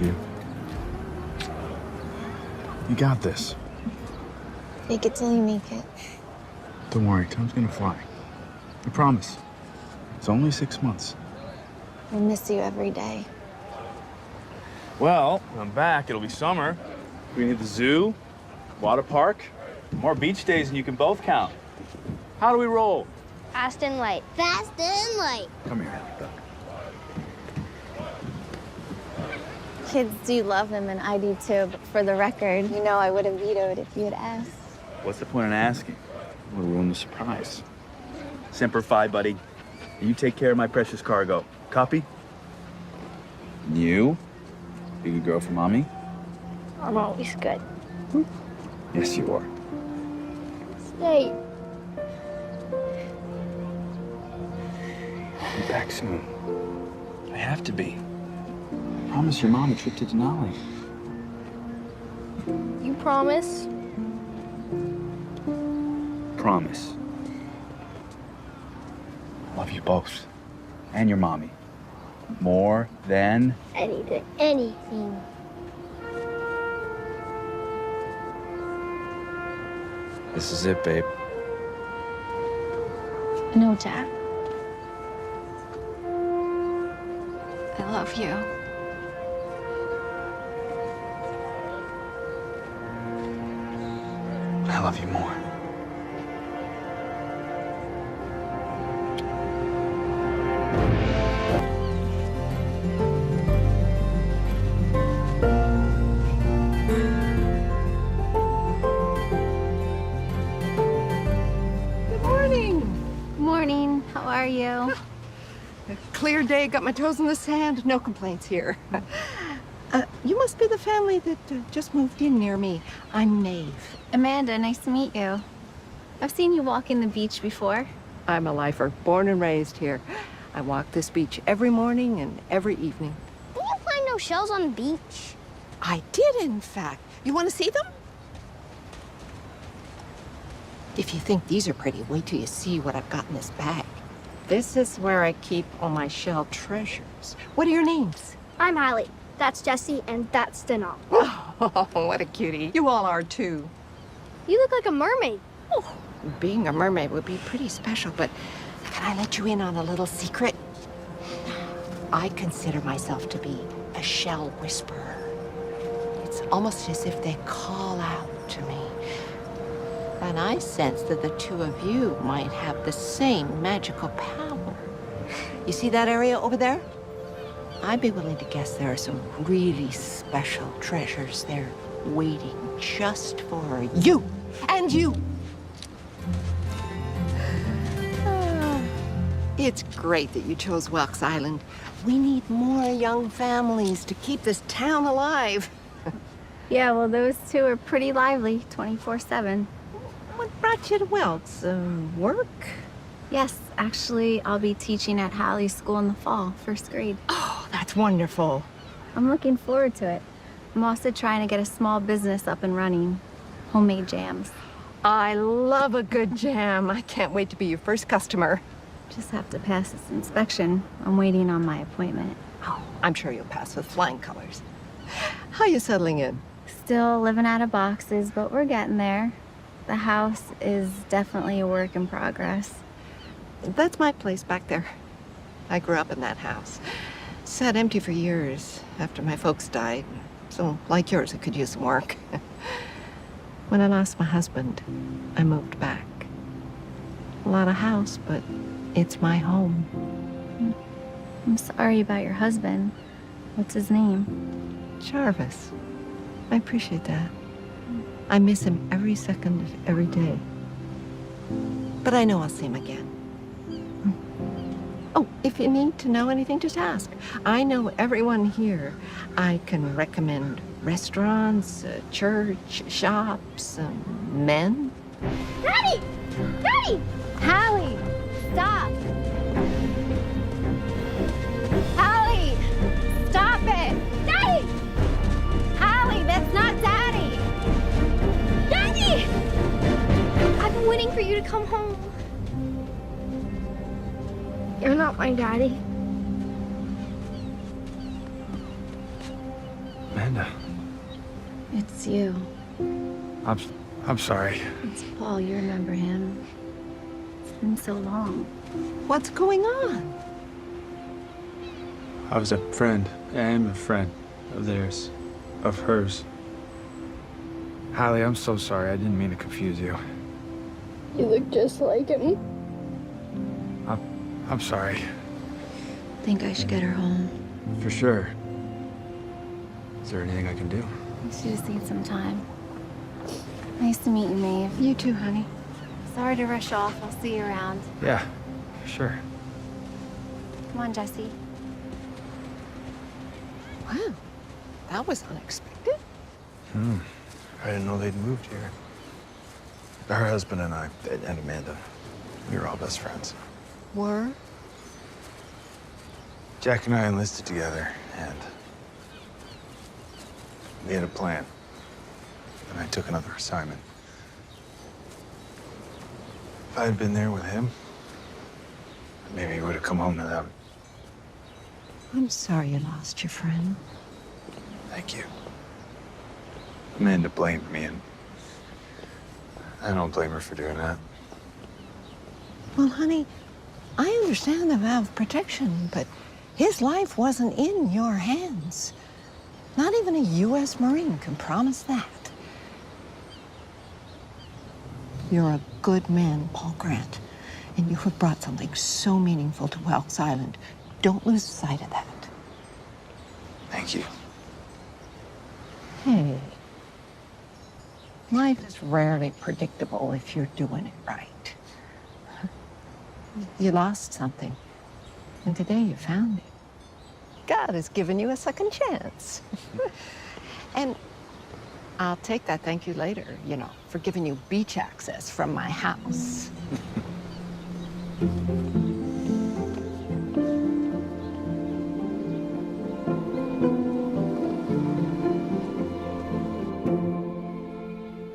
love you. You got this. Fake it till you make it. Don't worry, time's gonna fly. I promise. It's only 6 months. I miss you every day. Well, when I'm back, it'll be summer. We need the zoo, water park, more beach days than you can both count. How do we roll? Fast and light. Fast and light. Come here, Duck. Kids do love him, and I do too, but for the record, you know I would have vetoed if you had asked. What's the point in asking? We'll ruin the surprise. Semper Fi, buddy. You take care of my precious cargo. Copy? You? Be a good girl for mommy? I'm always good. Yes, you are. Stay. I'll be back soon. I have to be. I promised your mom a trip to Denali. You promise? Promise. I love you both. And your mommy. More than... Anything. Anything. This is it, babe. No, Jack. I love you. I love you more. Morning. How are you? A clear day, got my toes in the sand, no complaints here. You must be the family that just moved in near me. I'm Nave. Amanda, nice to meet you. I've seen you walking the beach before. I'm a lifer, born and raised here. I walk this beach every morning and every evening. Didn't you find no shells on the beach? I did, in fact. You want to see them? If you think these are pretty, wait till you see what I've got in this bag. This is where I keep all my shell treasures. What are your names? I'm Hallie. That's Jessie, and that's Denal. Oh, what a cutie. You all are, too. You look like a mermaid. Oh, being a mermaid would be pretty special, but can I let you in on a little secret? I consider myself to be a shell whisperer. It's almost as if they call out to me. And I sense that the two of you might have the same magical power. You see that area over there? I'd be willing to guess there are some really special treasures there waiting just for you and you. It's great that you chose Welks Island. We need more young families to keep this town alive. Yeah, well, those two are pretty lively, 24/7. What brought you to Welks? Work? Yes, actually, I'll be teaching at Hallie's school in the fall, first grade. Oh, that's wonderful. I'm looking forward to it. I'm also trying to get a small business up and running, homemade jams. I love a good jam. I can't wait to be your first customer. Just have to pass this inspection. I'm waiting on my appointment. Oh, I'm sure you'll pass with flying colors. How are you settling in? Still living out of boxes, but we're getting there. The house is definitely a work in progress. That's my place back there. I grew up in that house. Sat empty for years after my folks died. So, like yours, it could use some work. When I lost my husband, I moved back. A lot of house, but it's my home. I'm sorry about your husband. What's his name? Jarvis. I appreciate that. I miss him every second of every day. But I know I'll see him again. Oh, if you need to know anything, just ask. I know everyone here. I can recommend restaurants, church, shops, men. Daddy! Daddy! Hallie! Stop! Hallie! Stop it! Daddy! Hallie, that's not Daddy! Daddy! I've been waiting for you to come home. You're not my daddy. Amanda. It's you. I'm sorry. It's Paul. You remember him. It's been so long. What's going on? I was a friend. I am a friend of theirs. Of hers. Hallie, I'm so sorry. I didn't mean to confuse you. You look just like him. I'm sorry. Think I should get her home. For sure. Is there anything I can do? She just needs some time. Nice to meet you, Maeve. You too, honey. Sorry to rush off. I'll see you around. Yeah, sure. Come on, Jesse. Wow, that was unexpected. I didn't know they'd moved here. Her husband and I, and Amanda, we were all best friends. Were? Jack and I enlisted together, and we had a plan. And I took another assignment. If I had been there with him, maybe he would have come home to them. I'm sorry you lost your friend. Thank you. Amanda blamed me, and I don't blame her for doing that. Well, honey, I understand the vow of protection, but his life wasn't in your hands. Not even a U.S. Marine can promise that. You're a good man, Paul Grant, and you have brought something so meaningful to Welks Island. Don't lose sight of that. Thank you. Hey, life is rarely predictable if you're doing it right. You lost something, and today you found it. God has given you a second chance. And I'll take that thank you later, you know, for giving you beach access from my house.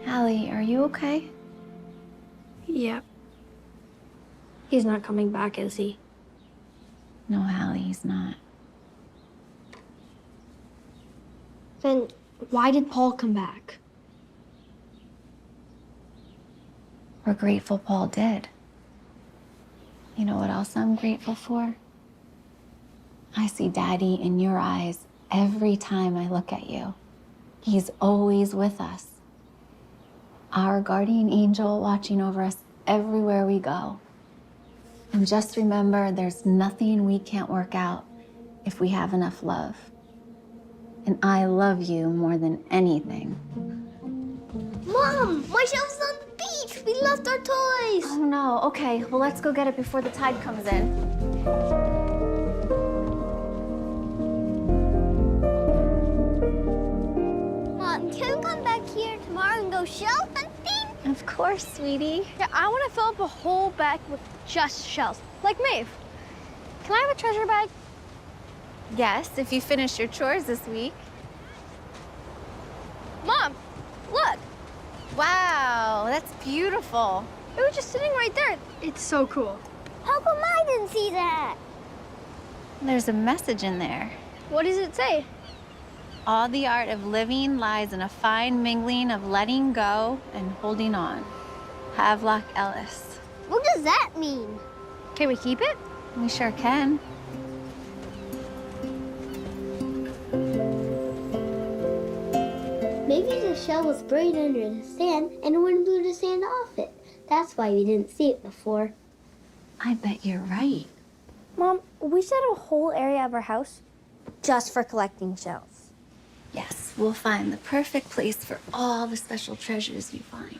Hallie, are you okay? Yep. He's not coming back, is he? No, Hallie, he's not. Then why did Paul come back? We're grateful Paul did. You know what else I'm grateful for? I see Daddy in your eyes every time I look at you. He's always with us. Our guardian angel watching over us everywhere we go. And just remember, there's nothing we can't work out if we have enough love. And I love you more than anything. Mom, my shelf's on the beach. We left our toys. Oh no, okay, well let's go get it before the tide comes in. Mom, can we come back here tomorrow and go shell hunting? Of course, sweetie. Yeah, I want to fill up a whole bag with just shells, like Maeve. Can I have a treasure bag? Yes, if you finish your chores this week. Mom, look. Wow, that's beautiful. It was just sitting right there. It's so cool. How come I didn't see that? There's a message in there. What does it say? All the art of living lies in a fine mingling of letting go and holding on. Havelock Ellis. What does that mean? Can we keep it? We sure can. Maybe the shell was buried under the sand and the wind blew the sand off it. That's why we didn't see it before. I bet you're right. Mom, we set a whole area of our house just for collecting shells. Yes, we'll find the perfect place for all the special treasures you find.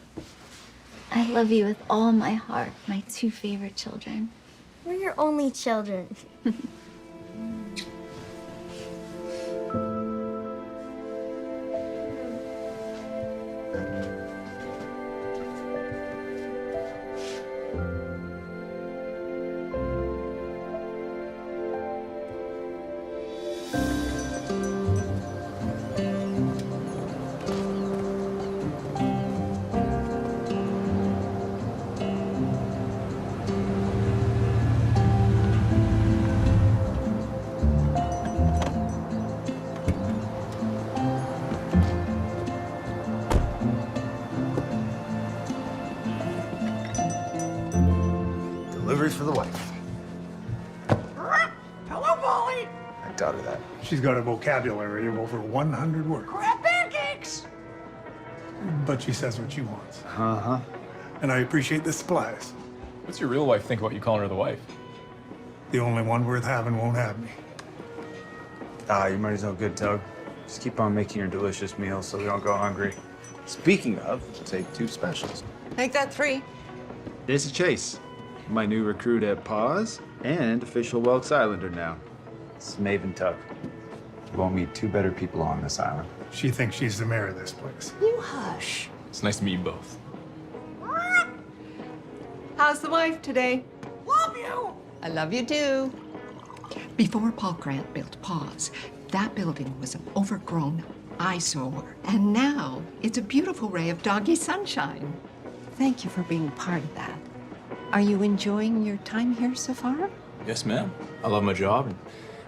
I love you with all my heart, my two favorite children. We're your only children. kicked out of that. She's got a vocabulary of over 100 words. Crab pancakes! But she says what she wants. Uh-huh. And I appreciate the supplies. What's your real wife think about you calling her the wife? The only one worth having won't have me. Ah, your money's no good, Tug. Just keep on making your delicious meals so we don't go hungry. Speaking of, take 2 specials. Make that 3. There's a Chase, my new recruit at Paws and official Welks Islander now. It's Maven Tug. You won't meet 2 better people on this island. She thinks she's the mayor of this place. You hush. It's nice to meet you both. How's the wife today? Love you! I love you too. Before Paul Grant built Paws, that building was an overgrown eyesore. And now it's a beautiful ray of doggy sunshine. Thank you for being part of that. Are you enjoying your time here so far? Yes, ma'am. I love my job, and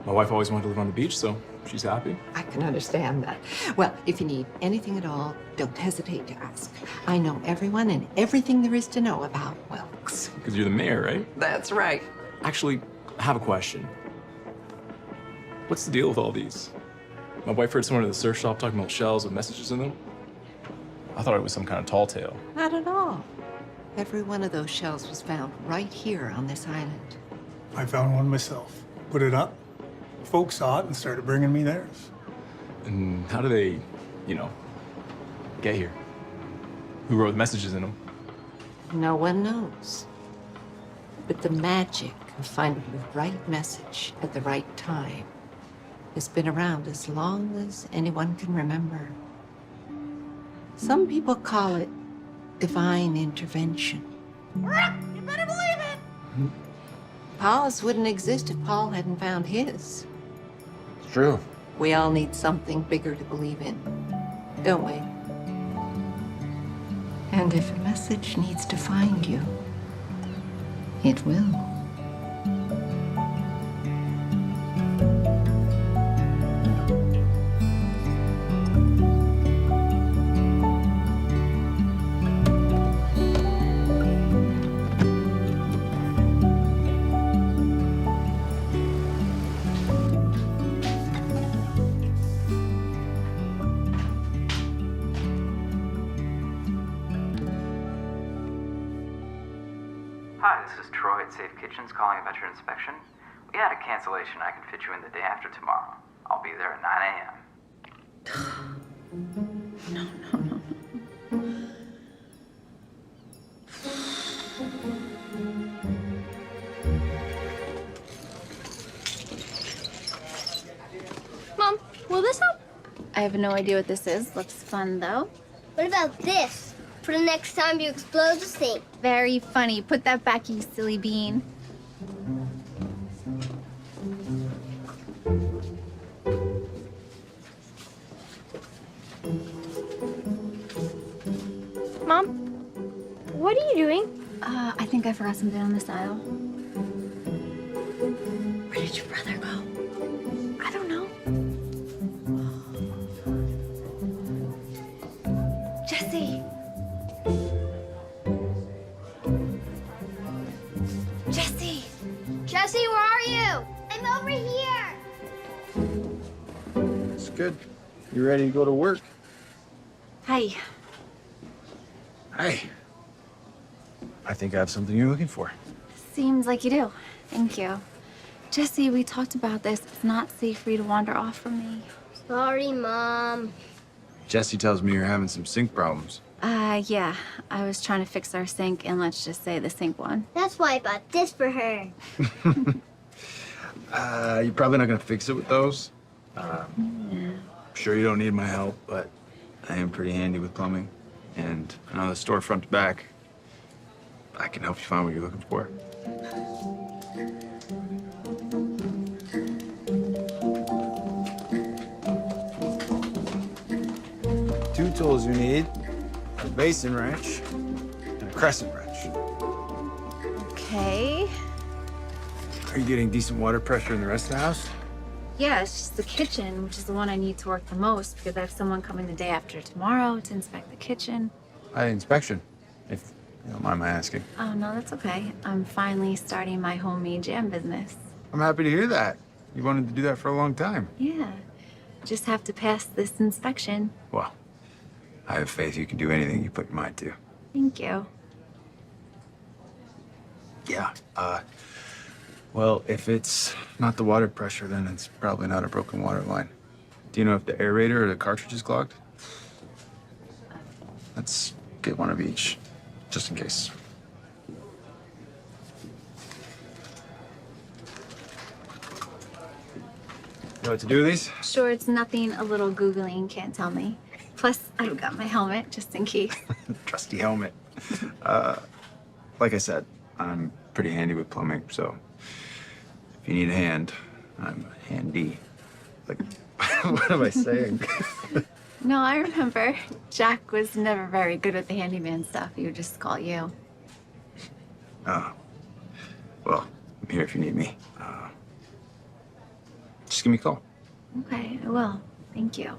my wife always wanted to live on the beach, so she's happy. I can understand that. Well, if you need anything at all, don't hesitate to ask. I know everyone and everything there is to know about Welks. Because you're the mayor, right? That's right. Actually, I have a question. What's the deal with all these? My wife heard someone at the surf shop talking about shells with messages in them. I thought it was some kind of tall tale. Not at all. Every one of those shells was found right here on this island. I found one myself. Put it up. Folks saw it and started bringing me theirs. And how do they, get here? Who wrote the messages in them? No one knows. But the magic of finding the right message at the right time has been around as long as anyone can remember. Some people call it divine intervention. You better believe it! Paul's wouldn't exist if Paul hadn't found his. It's true. We all need something bigger to believe in, don't we? And if a message needs to find you, it will. Hi, this is Troy at Safe Kitchens calling about your inspection. We had a cancellation. I can fit you in the day after tomorrow. I'll be there at 9 a.m. No. Mom, will this help? I have no idea what this is. Looks fun, though. What about this? For the next time you explode the sink. Very funny. Put that back, you silly bean. Mom, what are you doing? I think I forgot something on this aisle. Where did your brother go? I don't know. Jesse! Jesse! Jesse, where are you? I'm over here. It's good. You ready to go to work? Hi. Hey. I think I have something you're looking for. Seems like you do. Thank you. Jesse, we talked about this. It's not safe for you to wander off from me. Sorry, Mom. Jesse tells me you're having some sink problems. Yeah. I was trying to fix our sink, and let's just say the sink one. That's why I bought this for her. You're probably not gonna fix it with those. I'm sure you don't need my help, but I am pretty handy with plumbing. And I know the store front to back. I can help you find what you're looking for. Two tools you need: a basin wrench and a crescent wrench. Okay. Are you getting decent water pressure in the rest of the house? Yeah, it's just the kitchen, which is the one I need to work the most because I have someone coming the day after tomorrow to inspect the kitchen. Inspection, if you don't mind my asking. Oh, no, that's okay. I'm finally starting my homemade jam business. I'm happy to hear that. You wanted to do that for a long time. Yeah. Just have to pass this inspection. Well, I have faith you can do anything you put your mind to. Thank you. Yeah. Well, if it's not the water pressure, then it's probably not a broken water line. Do you know if the aerator or the cartridge is clogged? Let's get one of each, just in case. You know what to do with these? Sure, it's nothing a little Googling can't tell me. Plus, I've got my helmet just in case. Trusty helmet. Like I said, I'm pretty handy with plumbing, so if you need a hand, I'm handy. Like, what am I saying? No, I remember. Jack was never very good at the handyman stuff. He would just call you. Oh. Well, I'm here if you need me. Just give me a call. Okay, I will. Thank you.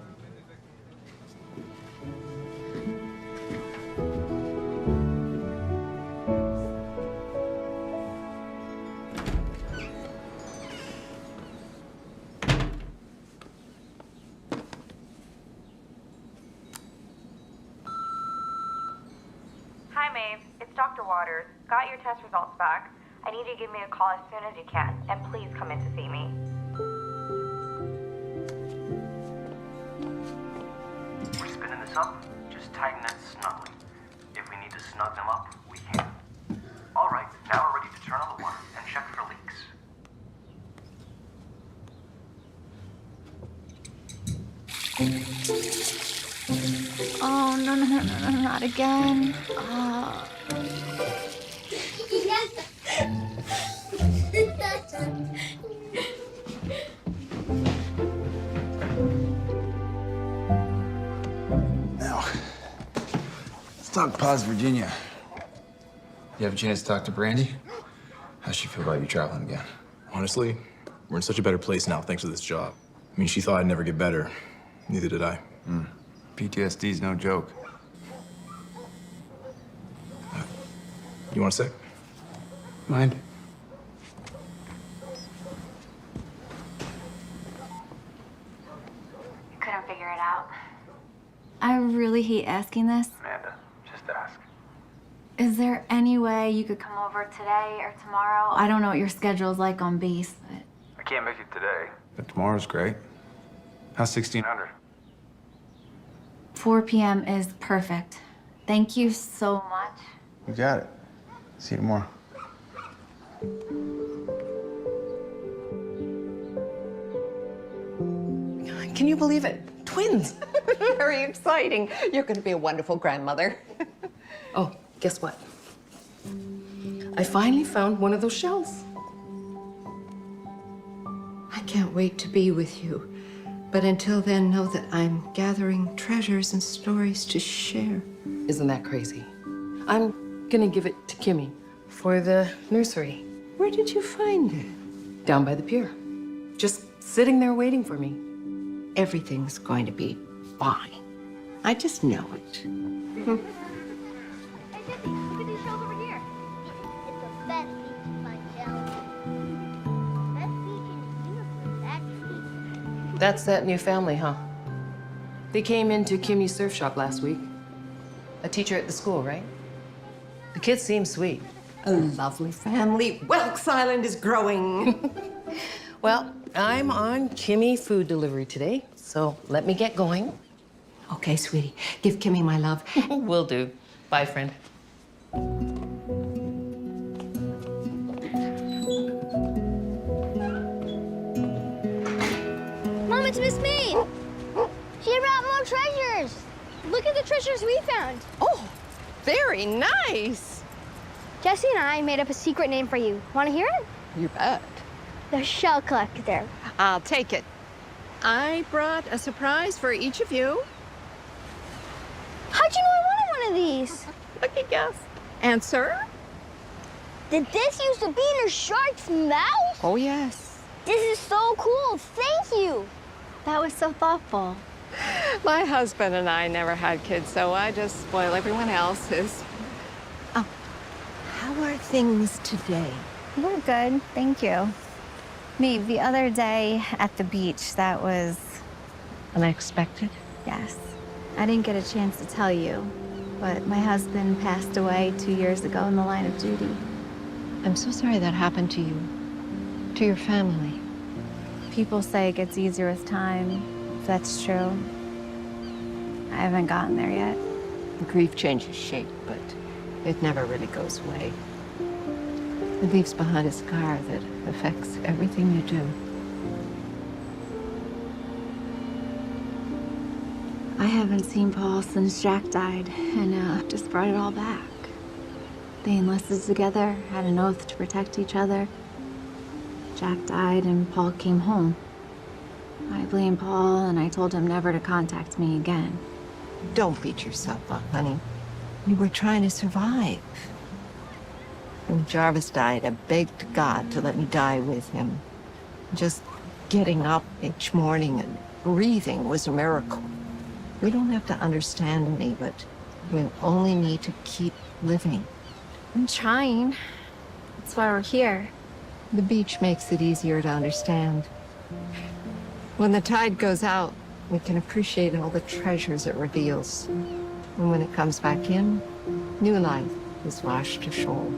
Hi, Maeve. It's Dr. Waters. Got your test results back. I need you to give me a call as soon as you can, and please come in to see me. We're spinning this up. Just tighten that snugly. If we need to snug them up, we can. All right, now we're ready to turn on the water and check for leaks. Oh, no, not again. Now, let's talk Paz, Virginia. You have a chance to talk to Brandy? How's she feel about you traveling again? Honestly, we're in such a better place now thanks to this job. I mean, she thought I'd never get better. Neither did I. PTSD's no joke. You want a sec? Mind? Couldn't figure it out. I really hate asking this. Amanda, just ask. Is there any way you could come over today or tomorrow? I don't know what your schedule's like on base, but... I can't make it today. But tomorrow's great. How's 1600? 4 p.m. is perfect. Thank you so much. You got it. See you tomorrow. Can you believe it? Twins. Very exciting. You're going to be a wonderful grandmother. Oh, guess what? I finally found one of those shells. I can't wait to be with you. But until then, know that I'm gathering treasures and stories to share. Isn't that crazy? I'm gonna give it to Kimmy for the nursery. Where did you find it? Down by the pier. Just sitting there waiting for me. Everything's going to be fine. I just know it. Hey, Jesse, look at these shells over here. It's the best beach to find shells. Best beach in the universe, actually. That's that new family, huh? They came into Kimmy's surf shop last week. A teacher at the school, right? The kids seem sweet. A lovely family. Welks Island is growing. Well, I'm on Kimmy food delivery today, so let me get going. Okay, sweetie. Give Kimmy my love. Will do. Bye, friend. Mom, it's Miss Maeve. She brought more treasures. Look at the treasures we found. Oh, very nice. Jesse and I made up a secret name for you. Want to hear it? You bet. The Shell Collector. I'll take it. I brought a surprise for each of you. How'd you know I wanted one of these? Lucky guess. Answer? Did this used to be in a shark's mouth? Oh, yes. This is so cool. Thank you. That was so thoughtful. My husband and I never had kids, so I just spoil everyone else's. Oh, how are things today? We're good, thank you. Maeve, the other day at the beach, that was... Unexpected? Yes. I didn't get a chance to tell you, but my husband passed away 2 years ago in the line of duty. I'm so sorry that happened to you. To your family. People say it gets easier with time, if that's true. I haven't gotten there yet. Grief changes shape, but it never really goes away. It leaves behind a scar that affects everything you do. I haven't seen Paul since Jack died, and just brought it all back. They enlisted together, had an oath to protect each other. Jack died and Paul came home. I blamed Paul and I told him never to contact me again. Don't beat yourself up, honey. You were trying to survive. When Jarvis died, I begged God to let me die with him. Just getting up each morning and breathing was a miracle. We don't have to understand me, but we only need to keep living. I'm trying. That's why we're here. The beach makes it easier to understand. When the tide goes out, we can appreciate all the treasures it reveals. And when it comes back in, new life is washed ashore.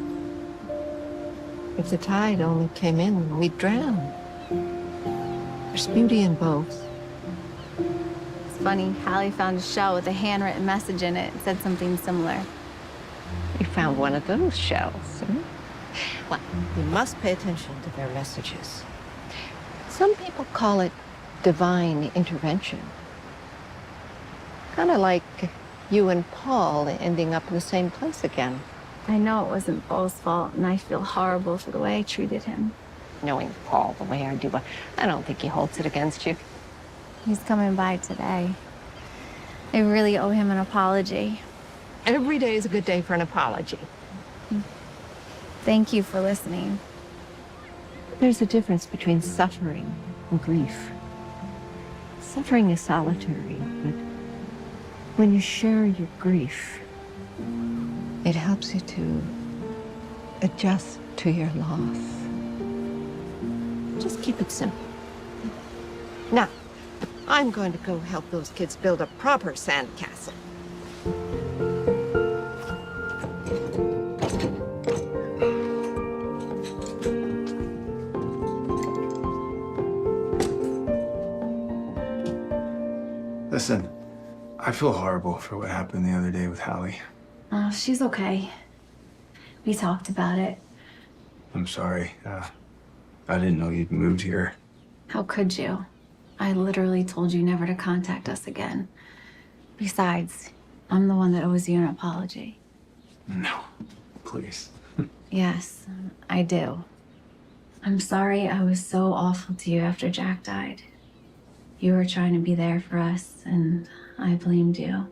If the tide only came in, we'd drown. There's beauty in both. It's funny, Hallie found a shell with a handwritten message in it. It said something similar. You found one of those shells. Well, you must pay attention to their messages. Some people call it divine intervention. Kind of like you and Paul ending up in the same place again. I know it wasn't Paul's fault, and I feel horrible for the way I treated him. Knowing Paul the way I do, I don't think he holds it against you. He's coming by today. I really owe him an apology. Every day is a good day for an apology. Thank you for listening. There's a difference between suffering and grief. Suffering is solitary, but when you share your grief, it helps you to adjust to your loss. Just keep it simple. Now, I'm going to go help those kids build a proper sandcastle. Listen, I feel horrible for what happened the other day with Hallie. Oh, she's okay. We talked about it. I'm sorry. I didn't know you'd moved here. How could you? I literally told you never to contact us again. Besides, I'm the one that owes you an apology. No, please. Yes, I do. I'm sorry I was so awful to you after Jack died. You were trying to be there for us, and I blamed you.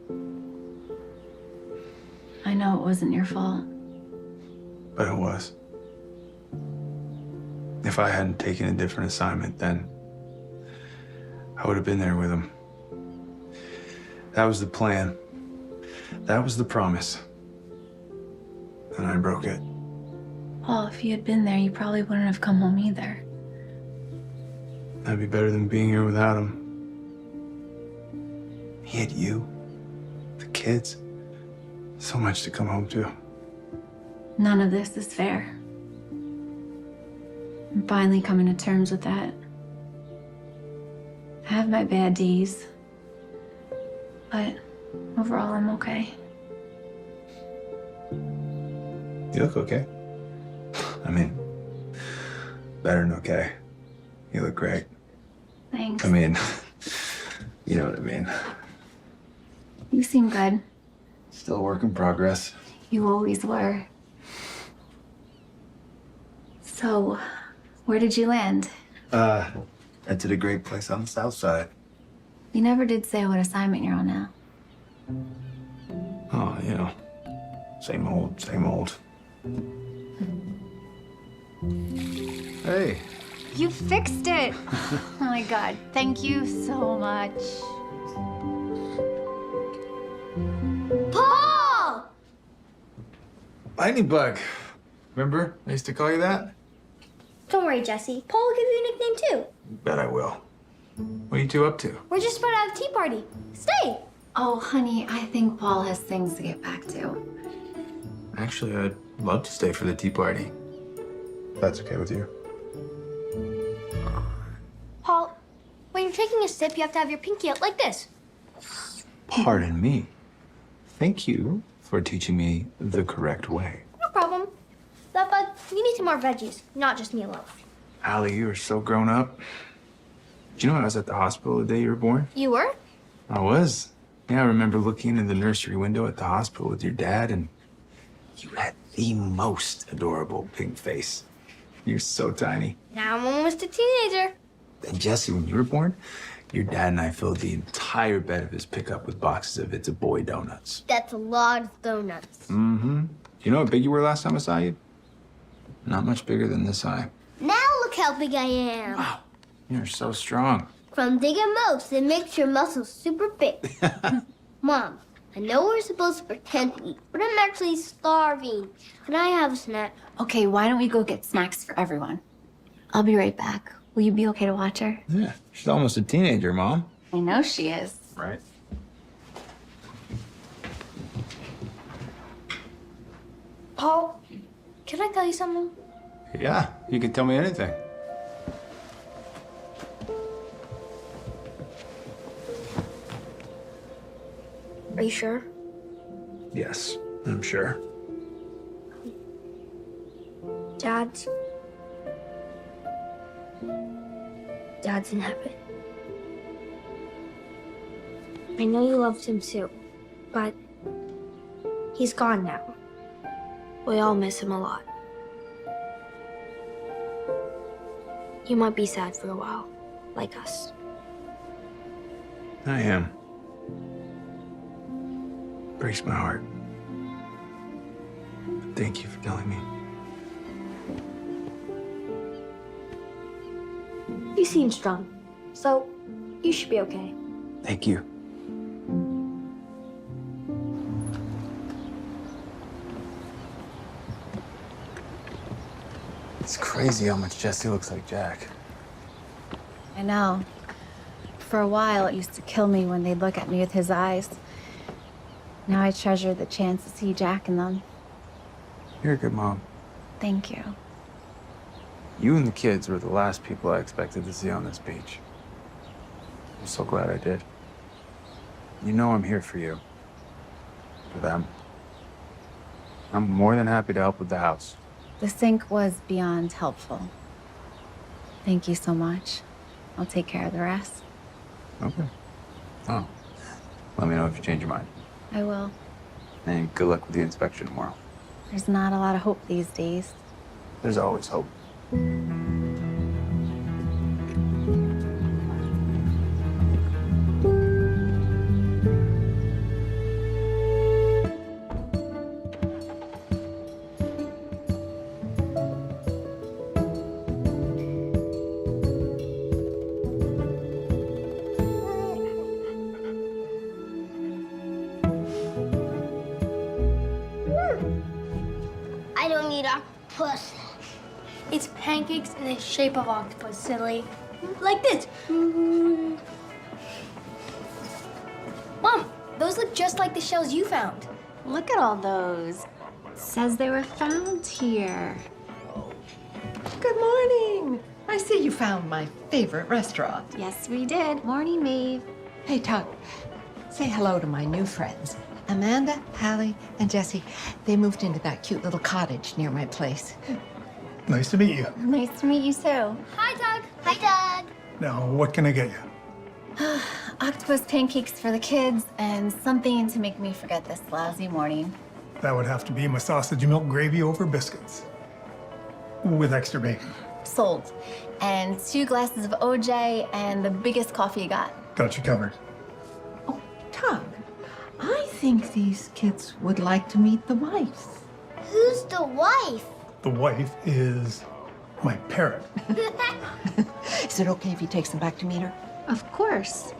I know it wasn't your fault. But it was. If I hadn't taken a different assignment, then I would have been there with him. That was the plan. That was the promise. And I broke it. Paul, if you had been there, you probably wouldn't have come home either. That'd be better than being here without him. He had you, the kids, so much to come home to. None of this is fair. I'm finally coming to terms with that. I have my bad days, but overall I'm okay. You look okay. I mean, better than okay. You look great. Thanks. I mean, you know what I mean. You seem good. Still a work in progress. You always were. So, where did you land? I did a great place on the south side. You never did say what assignment you're on now. Oh, you know, same old, same old. Hey. You fixed it! Oh my God, thank you so much. Paul! Lightning bug. Remember? I used to call you that? Don't worry, Jesse. Paul will give you a nickname too. Bet I will. What are you two up to? We're just about to have a tea party. Stay. Oh, honey, I think Paul has things to get back to. Actually, I'd love to stay for the tea party. If that's okay with you. Paul, when you're taking a sip, you have to have your pinky out like this. Pardon me. Thank you for teaching me the correct way. No problem. Bud, you need some more veggies, not just meatloaf. Allie, you are so grown up. Do you know I was at the hospital the day you were born? You were? I was. Yeah, I remember looking in the nursery window at the hospital with your dad, and you had the most adorable pink face. You're so tiny. Now I'm almost a teenager. And Jesse, when you were born, your dad and I filled the entire bed of his pickup with boxes of It's a Boy donuts. That's a lot of donuts. Mm-hmm. Do you know how big you were last time I saw you? Not much bigger than this eye. Now look how big I am. Wow, you're so strong. From digging moats, it makes your muscles super big. Mom, I know we're supposed to pretend to eat, but I'm actually starving. Can I have a snack? Okay, why don't we go get snacks for everyone? I'll be right back. Will you be okay to watch her? Yeah, she's almost a teenager, Mom. I know she is. Right. Paul, can I tell you something? Yeah, you can tell me anything. Are you sure? Yes, I'm sure. Dad's in heaven. I know you loved him too, but he's gone now. We all miss him a lot. You might be sad for a while, like us. I am. Breaks my heart. But thank you for telling me. You seem strong, so you should be okay. Thank you. It's crazy how much Jesse looks like Jack. I know. For a while, it used to kill me when they'd look at me with his eyes. Now I treasure the chance to see Jack in them. You're a good mom. Thank you. You and the kids were the last people I expected to see on this beach. I'm so glad I did. You know I'm here for you. For them. I'm more than happy to help with the house. The sink was beyond helpful. Thank you so much. I'll take care of the rest. Okay. Oh. Let me know if you change your mind. I will. And good luck with the inspection tomorrow. There's not a lot of hope these days. There's always hope. I don't need octopus. It's pancakes in the shape of octopus, silly. Like this. Mom, those look just like the shells you found. Look at all those. It says they were found here. Good morning. I see you found my favorite restaurant. Yes, we did. Morning, Maeve. Hey, Tuck, say hello to my new friends. Amanda, Hallie, and Jesse. They moved into that cute little cottage near my place. Nice to meet you. Nice to meet you, too. Hi, Doug. Hi, Doug. Now, what can I get you? Octopus pancakes for the kids and something to make me forget this lousy morning. That would have to be my sausage and milk gravy over biscuits. With extra bacon. Sold. And 2 glasses of OJ and the biggest coffee you got. Got you covered. Oh, Tug, I think these kids would like to meet the wife. Who's the wife? The wife is my parrot. Is it okay if he takes them back to meet her? Of course.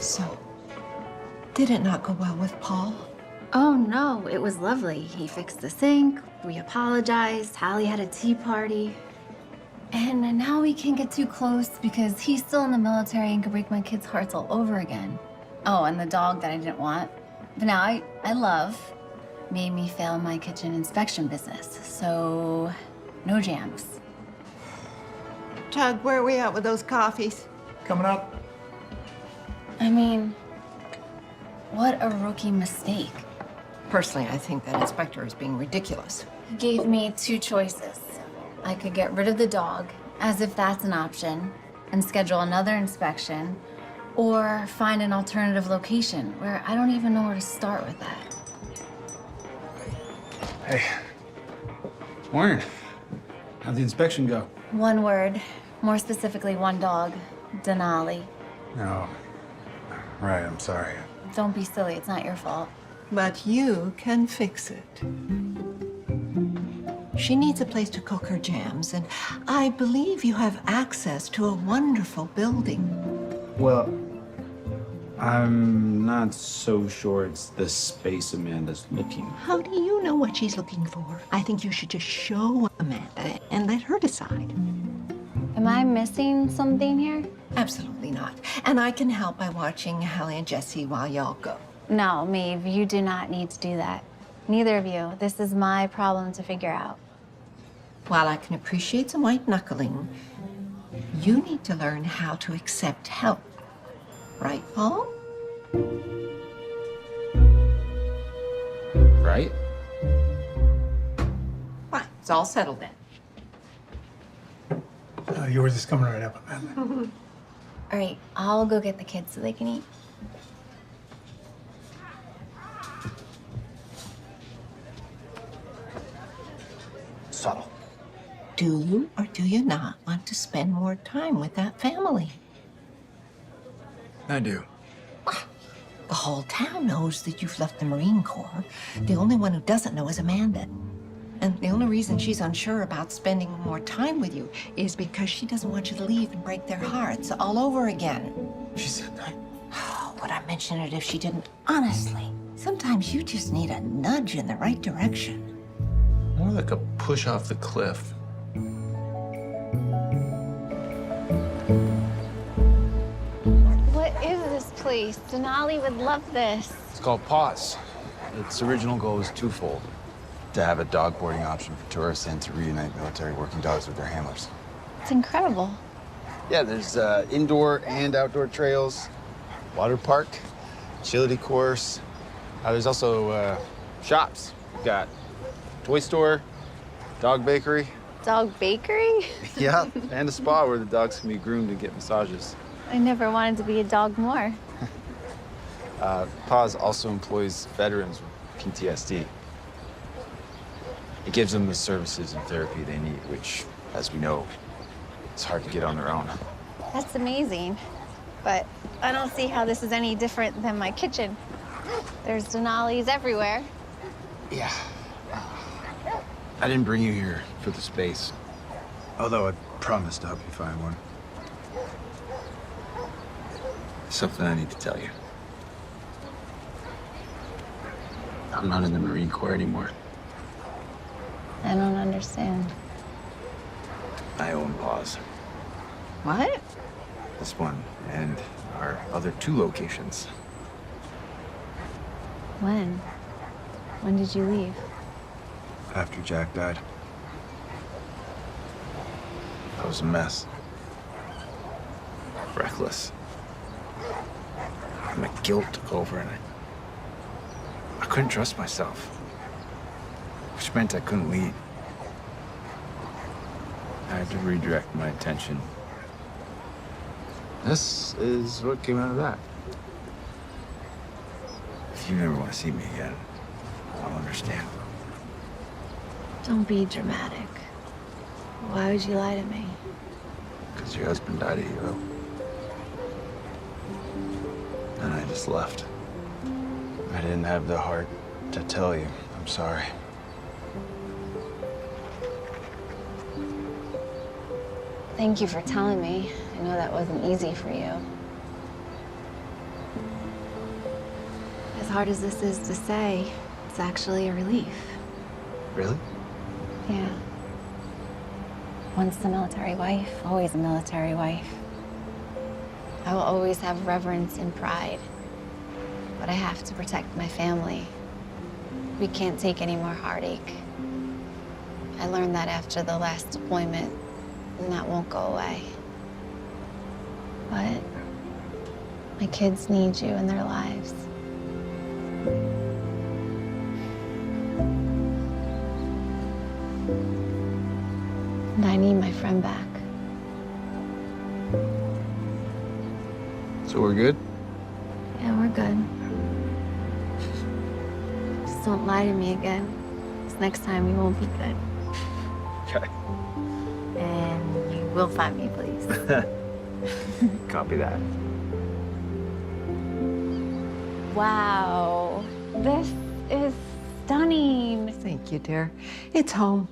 So, did it not go well with Paul? Oh no, it was lovely. He fixed the sink, we apologized, Hallie had a tea party. And now we can't get too close because he's still in the military and could break my kids' hearts all over again. Oh, and the dog that I didn't want, but now I love, made me fail in my kitchen inspection business. So, no jams. Tug, where are we at with those coffees? Coming up. I mean, what a rookie mistake. Personally, I think that inspector is being ridiculous. He gave me two choices. I could get rid of the dog, as if that's an option, and schedule another inspection, or find an alternative location where I don't even know where to start with that. Hey. Morning. How'd the inspection go? One word, more specifically one dog, Denali. No. Right, I'm sorry. Don't be silly, it's not your fault. But you can fix it. She needs a place to cook her jams, and I believe you have access to a wonderful building. Well, I'm not so sure it's the space Amanda's looking. How do you know what she's looking for? I think you should just show Amanda and let her decide. Am I missing something here? Absolutely not. And I can help by watching Hallie and Jesse while y'all go. No, Maeve, you do not need to do that. Neither of you. This is my problem to figure out. While I can appreciate some white knuckling, you need to learn how to accept help. Right, Paul? Right? Right, it's all settled then. Yours is coming right up, Amanda. All right, I'll go get the kids so they can eat. Subtle. Do you or do you not want to spend more time with that family? I do. The whole town knows that you've left the Marine Corps. The only one who doesn't know is Amanda. And the only reason she's unsure about spending more time with you is because she doesn't want you to leave and break their hearts all over again. She said that. Oh, would I mention it if she didn't? Honestly, sometimes you just need a nudge in the right direction. More like a push off the cliff. What is this place? Denali would love this. It's called Pause. Its original goal is twofold. To have a dog boarding option for tourists and to reunite military working dogs with their handlers. It's incredible. Yeah, there's indoor and outdoor trails, water park, agility course. There's also shops. We've got toy store, dog bakery. Dog bakery? Yeah, and a spa where the dogs can be groomed and get massages. I never wanted to be a dog more. Pause also employs veterans with PTSD. It gives them the services and therapy they need, which, as we know, is hard to get on their own. That's amazing. But I don't see how this is any different than my kitchen. There's Denali's everywhere. Yeah. I didn't bring you here for the space. Although I promised to help you find one. Something I need to tell you. I'm not in the Marine Corps anymore. I don't understand. I own Pause. What? This one and our other 2 locations. When? When did you leave? After Jack died. I was a mess. Reckless. My guilt took over and I couldn't trust myself. Which meant I couldn't lead. I had to redirect my attention. This is what came out of that. If you never want to see me again, I'll understand. Don't be dramatic. Why would you lie to me? Because your husband died a hero. And I just left. I didn't have the heart to tell you. I'm sorry. Thank you for telling me. I know that wasn't easy for you. As hard as this is to say, it's actually a relief. Really? Yeah. Once a military wife, always a military wife. I will always have reverence and pride, but I have to protect my family. We can't take any more heartache. I learned that after the last deployment, and that won't go away. But my kids need you in their lives. And I need my friend back. So we're good? Yeah, we're good. Just don't lie to me again. 'Cause next time you won't be good. Okay. And you will find me, please. Copy that. Wow. This is stunning. Thank you, dear. It's home.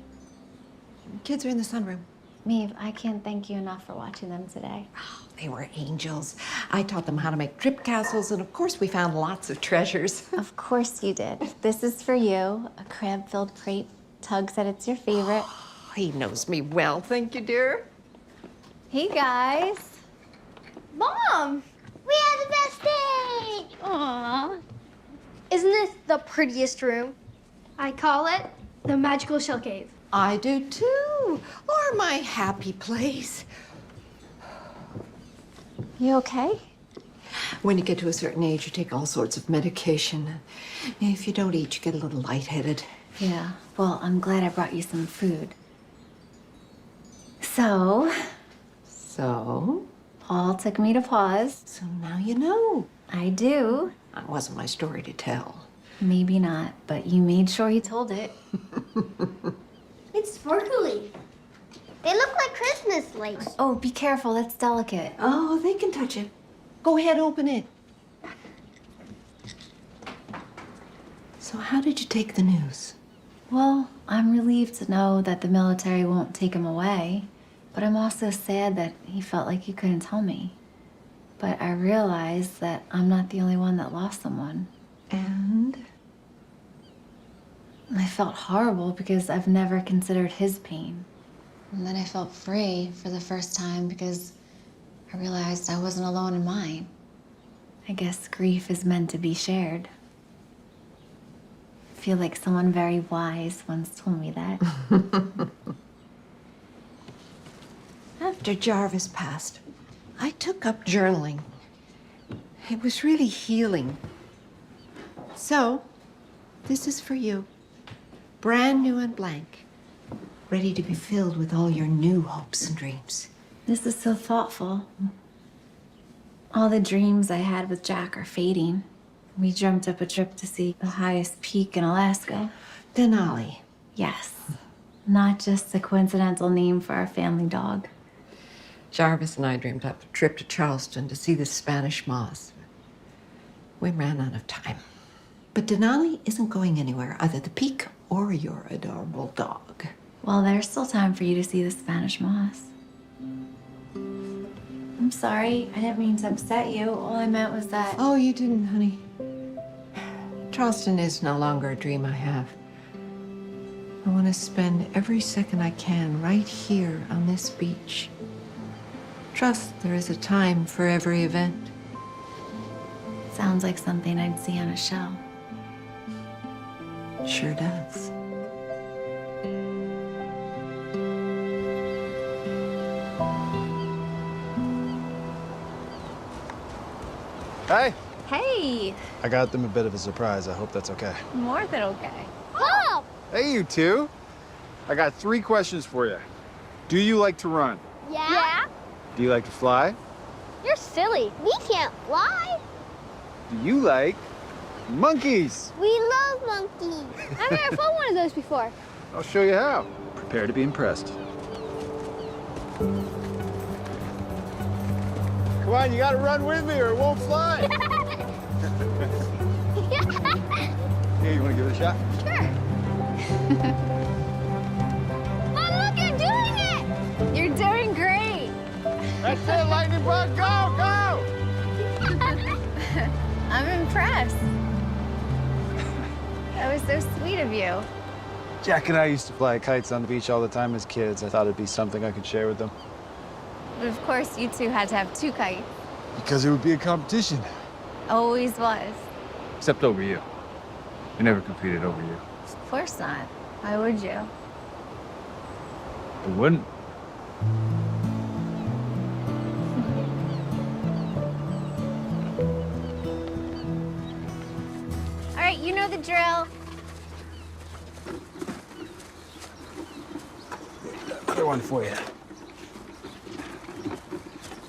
Kids are in the sunroom. Maeve, I can't thank you enough for watching them today. Oh, they were angels. I taught them how to make trip castles, and of course we found lots of treasures. Of course you did. This is for you, a crab-filled crepe. Tug said it's your favorite. Oh, he knows me well. Thank you, dear. Hey, guys. Mom, we had the best day. Aw. Isn't this the prettiest room? I call it the magical shell cave. I do too. Or my happy place. You okay? When you get to a certain age, you take all sorts of medication. If you don't eat, you get a little lightheaded. Yeah. Well, I'm glad I brought you some food. So, Paul took me to pause. So now you know. I do. That wasn't my story to tell. Maybe not, but you made sure he told it. It's sparkly. They look like Christmas lights. Oh, be careful. That's delicate. Oh, they can touch it. Go ahead, open it. So how did you take the news? Well, I'm relieved to know that the military won't take him away, but I'm also sad that he felt like he couldn't tell me. But I realized that I'm not the only one that lost someone. And? I felt horrible because I've never considered his pain. And then I felt free for the first time because I realized I wasn't alone in mine. I guess grief is meant to be shared. I feel like someone very wise once told me that. After Jarvis passed, I took up journaling. It was really healing. So, this is for you. Brand new and blank. Ready to be filled with all your new hopes and dreams. This is so thoughtful. All the dreams I had with Jack are fading. We dreamt up a trip to see the highest peak in Alaska. Denali. Yes. Not just a coincidental name for our family dog. Jarvis and I dreamed up a trip to Charleston to see the Spanish moss. We ran out of time. But Denali isn't going anywhere, either the peak or your adorable dog. Well, there's still time for you to see the Spanish moss. I'm sorry. I didn't mean to upset you. All I meant was that... Oh, you didn't, honey. Charleston is no longer a dream I have. I want to spend every second I can right here on this beach. Trust there is a time for every event. Sounds like something I'd see on a show. Sure does. Hey, Hey, I got them a bit of a surprise. I hope that's okay. more than okay. Pop! Hey, you two. I got 3 questions for you. Do you like to run? Yeah? Do you like to fly? You're silly. We can't fly. Do you like monkeys? We love monkeys. I've never fought one of those before. I'll show you how. Prepare to be impressed. Come on, you gotta run with me or it won't fly. Here, you wanna give it a shot? Sure. Mom, look, you're doing it! You're doing great. That's it, lightning bug, go, go! I'm impressed. so sweet of you. Jack and I used to fly kites on the beach all the time as kids. I thought it'd be something I could share with them. But of course, you two had to have two kites. Because it would be a competition. Always was. Except over you. We never competed over you. Of course not. Why would you? We wouldn't. All right, you know the drill. Another one for you.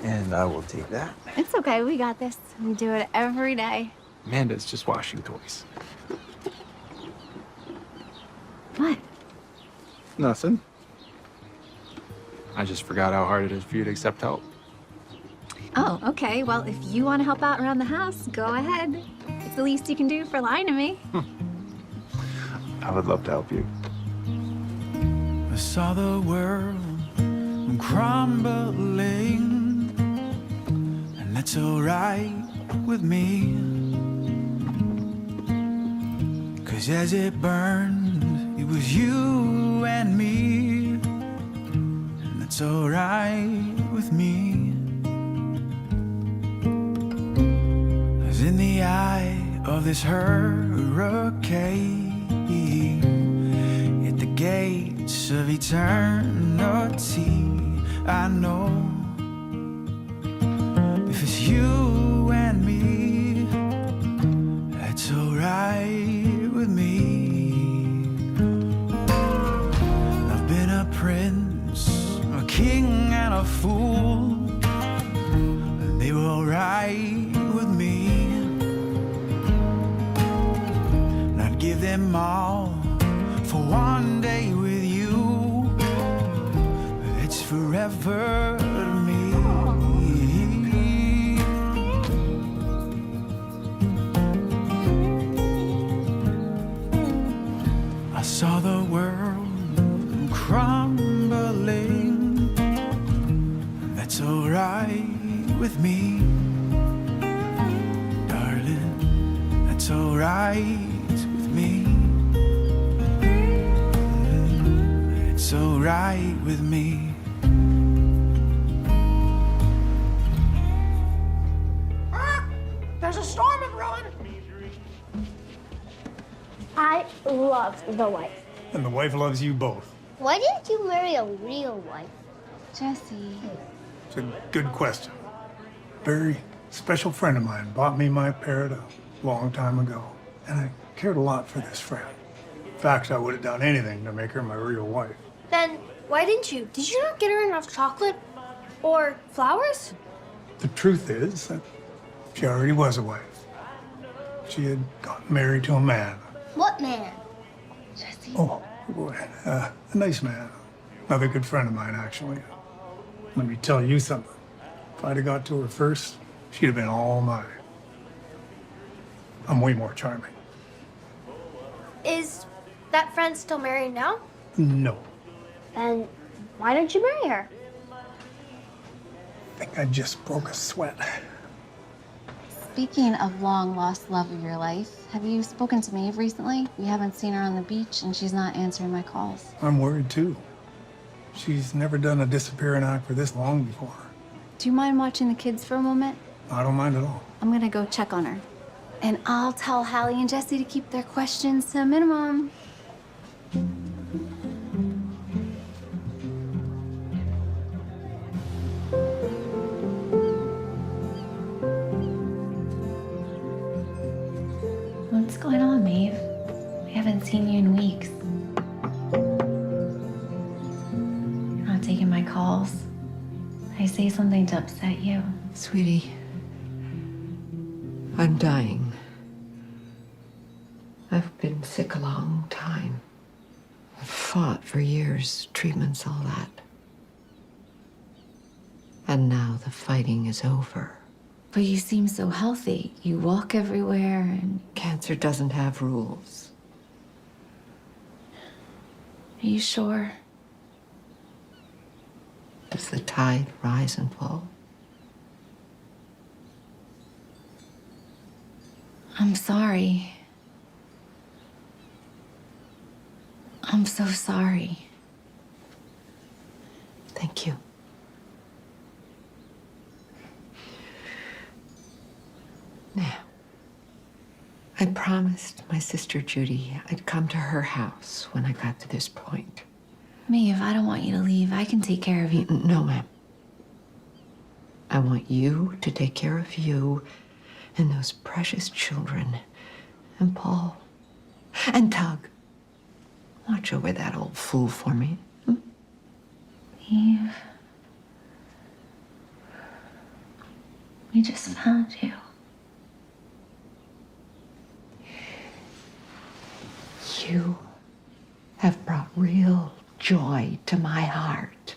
And I will take that. It's okay, we got this. We do it every day. Amanda's just washing toys. What? Nothing. I just forgot how hard it is for you to accept help. Oh, okay. Well, if you want to help out around the house, go ahead. It's the least you can do for lying to me. I would love to help you. I saw the world crumbling, and that's all right with me. 'Cause as it burned, it was you and me, and that's all right with me. 'Cause in the eye of this hurricane, at the gates of eternity, I know if it's you and me, that's alright with me. I've been a prince, a king, and a fool, and they were alright with me. And I'd give them all for one day with you. It's forever to me. I saw the world crumbling. That's alright with me, darling. That's alright with me. It's alright with me. There's a storm brewing. I love the wife. And the wife loves you both. Why didn't you marry a real wife? Jesse. It's a good question. Very special friend of mine bought me my parrot a long time ago, and I cared a lot for this friend. In fact, I would have done anything to make her my real wife. Then why didn't you? Did you not get her enough chocolate or flowers? The truth is that she already was a wife. She had gotten married to a man. What man? Jesse. Oh, boy, a nice man. Another good friend of mine, actually. Let me tell you something. If I'd have got to her first, she'd have been all mine. I'm way more charming. Is that friend still married now? No, Then why didn't you marry her? I think I just broke a sweat. Speaking of long lost love of your life, have you spoken to Maeve recently? We haven't seen her on the beach and she's not answering my calls. I'm worried too. She's never done a disappearing act for this long before. Do you mind watching the kids for a moment? I don't mind at all. I'm gonna go check on her. And I'll tell Hallie and Jesse to keep their questions to a minimum. What's going on, Maeve? I haven't seen you in weeks. You're not taking my calls. I say something to upset you. Sweetie, I'm dying. I've been sick a long time. I've fought for years, treatments, all that. And now the fighting is over. But you seem so healthy. You walk everywhere and... Cancer doesn't have rules. Are you sure? Does the tide rise and fall? I'm sorry. I'm so sorry. Thank you. Now, I promised my sister Judy I'd come to her house when I got to this point. Maeve, I don't want you to leave. I can take care of you. No, ma'am. I want you to take care of you and those precious children and Paul and Tug. Watch over that old fool for me. Maeve. We just found you. You have brought real joy to my heart.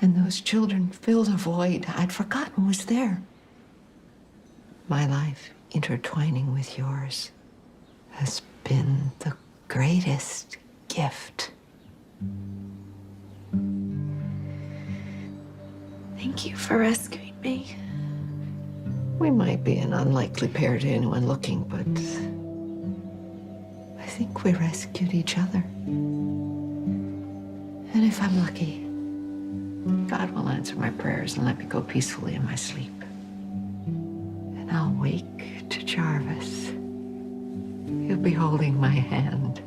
And those children filled a void I'd forgotten was there. My life intertwining with yours has been the greatest gift. Thank you for rescuing me. We might be an unlikely pair to anyone looking, but I think we rescued each other. And if I'm lucky, God will answer my prayers and let me go peacefully in my sleep. And I'll wake to Jarvis. He'll be holding my hand.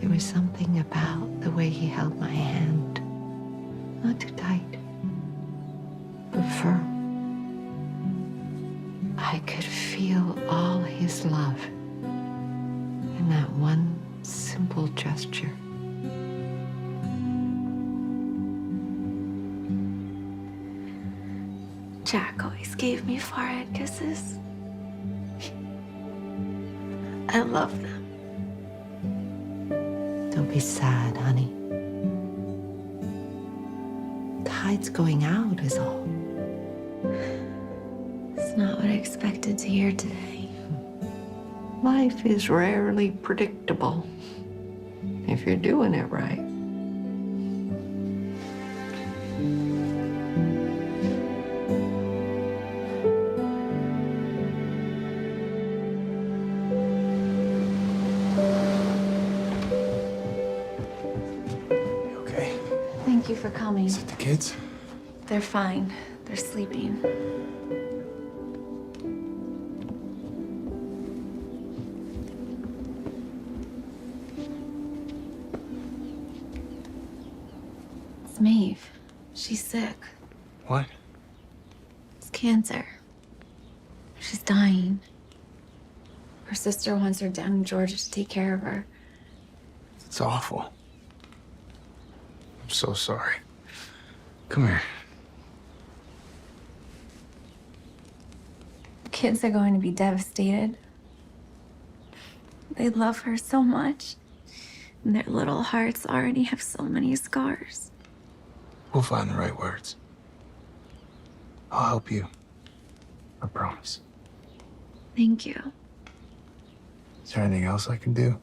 There was something about the way he held my hand. Not too tight, but firm. I could feel all his love in that one simple gesture. Jack always gave me forehead kisses. I love them. Don't be sad, honey. The tide's going out is all. It's not what I expected to hear today. Life is rarely predictable if you're doing it right. Thank you for coming. Is it the kids? They're fine. They're sleeping. It's Maeve. She's sick. What? It's cancer. She's dying. Her sister wants her down in Georgia to take care of her. It's awful. I'm so sorry. Come here. The kids are going to be devastated. They love her so much. And their little hearts already have so many scars. We'll find the right words. I'll help you. I promise. Thank you. Is there anything else I can do?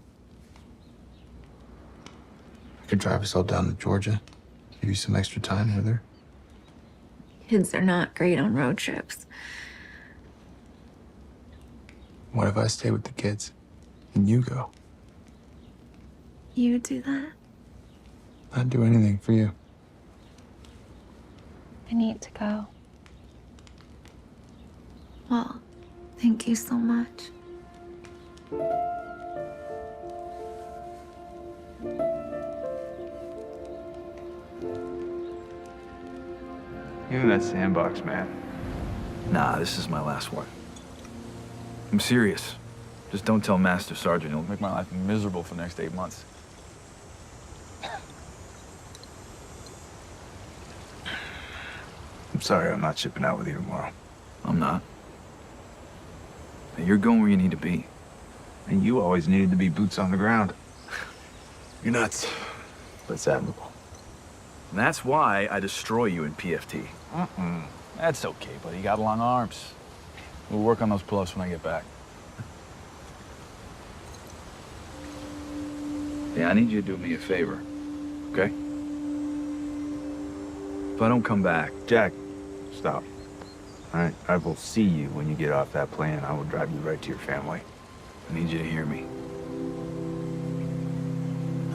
I could drive us all down to Georgia. Give you some extra time with her. Kids are not great on road trips. What if I stay with the kids and you go? You would do that? I'd do anything for you. I need to go. Well, thank you so much. You in that sandbox, man. Nah, this is my last one. I'm serious. Just don't tell Master Sergeant. He'll Make my life miserable for the next 8 months. I'm sorry I'm not shipping out with you tomorrow. I'm not. You're going where you need to be. And you always needed to be boots on the ground. You're nuts, but it's admirable. And that's why I destroy you in PFT. That's okay, buddy. You got long arms. We'll work on those pull-ups when I get back. Yeah, I need you to do me a favor, okay? If I don't come back, Jack, stop. All right, I will see you when you get off that plane. I will drive you right to your family. I need you to hear me.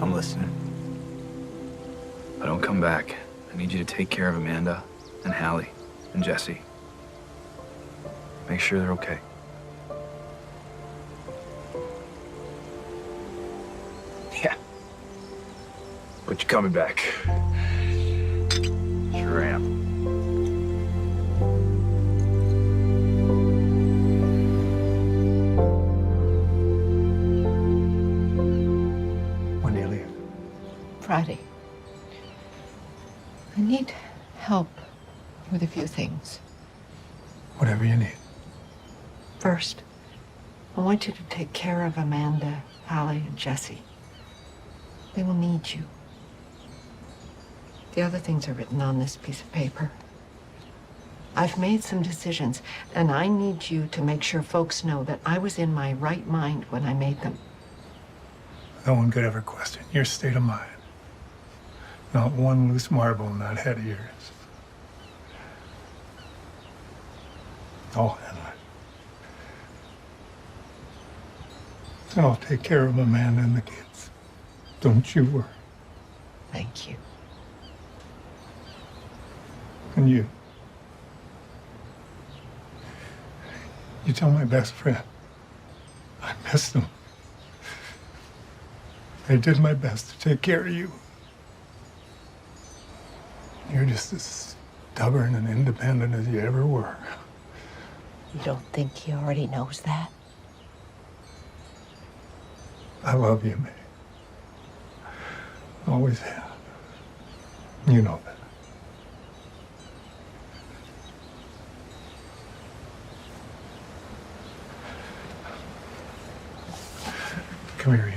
I'm listening. If I don't come back, I need you to take care of Amanda and Hallie and Jesse. Make sure they're okay. Yeah. But you're coming back. Sure am. When do you leave? Friday. I need help with a few things. Whatever you need. First, I want you to take care of Amanda, Hallie, and Jesse. They will need you. The other things are written on this piece of paper. I've made some decisions, and I need you to make sure folks know that I was in my right mind when I made them. No one could ever question your state of mind. Not one loose marble in that head of yours. I'll handle it. And I'll take care of Amanda and the kids. Don't you worry. Thank you. And you. You tell my best friend. I missed him. I did my best to take care of you. You're just as stubborn and independent as you ever were. You don't think he already knows that? I love you, May. Always have. You know that. Come here, you.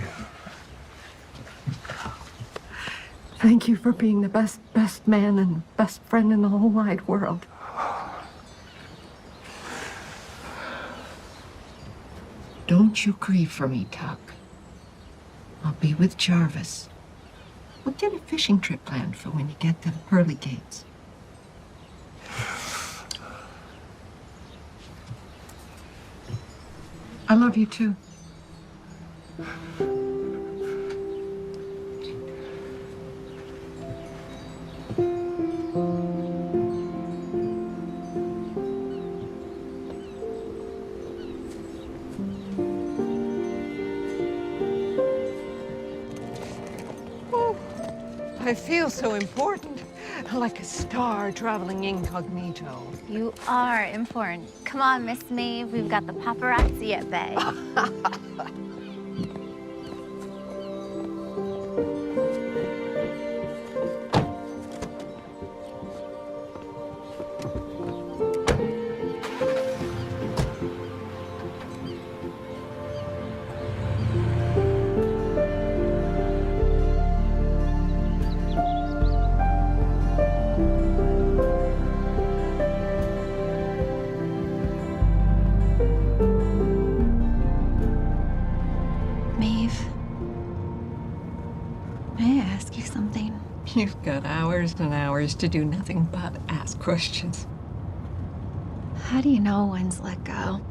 Thank you for being the best man and best friend in the whole wide world. Don't you grieve for me, Tuck. I'll be with Jarvis. We'll get a fishing trip planned for when you get to the pearly gates. I love you too. I feel so important, like a star traveling incognito. You are important. Come on, Miss Maeve. We've got the paparazzi at bay. You've got hours and hours to do nothing but ask questions. How do you know when's let go?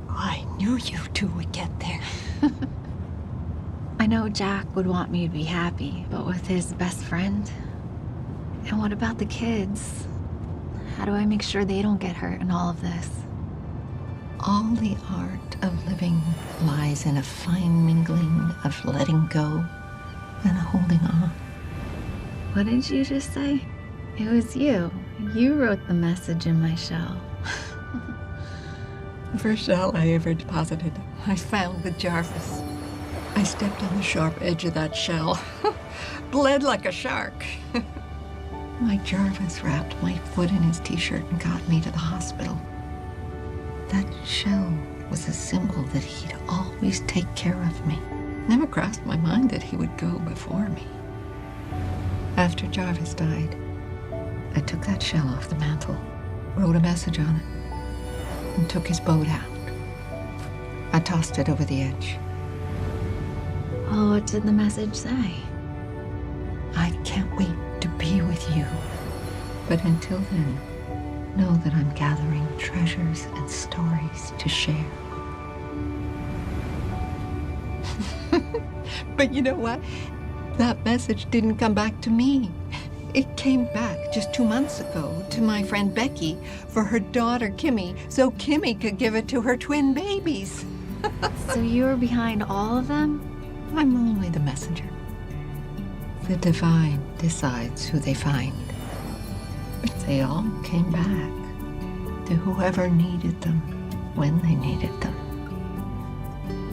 I knew you two would get there. I know Jack would want me to be happy, but with his best friend? And what about the kids? How do I make sure they don't get hurt in all of this? All the art of living lies in a fine mingling of letting go and holding on. What did you just say? It was you. You wrote the message in my shell. The first shell I ever deposited, I found with Jarvis. I stepped on the sharp edge of that shell. Bled like a shark. My Jarvis wrapped my foot in his t-shirt and got me to the hospital. That shell was a symbol that he'd always take care of me. Never crossed my mind that he would go before me. After Jarvis died, I took that shell off the mantle, wrote a message on it, and took his boat out. I tossed it over the edge. Oh, what did the message say? I can't wait to be with you. But until then, know that I'm gathering treasures and stories to share. But you know what? That message didn't come back to me. It came back just 2 months ago to my friend Becky for her daughter Kimmy, so Kimmy could give it to her twin babies. So you were behind all of them? I'm only the messenger. The divine decides who they find. But they all came back to whoever needed them when they needed them.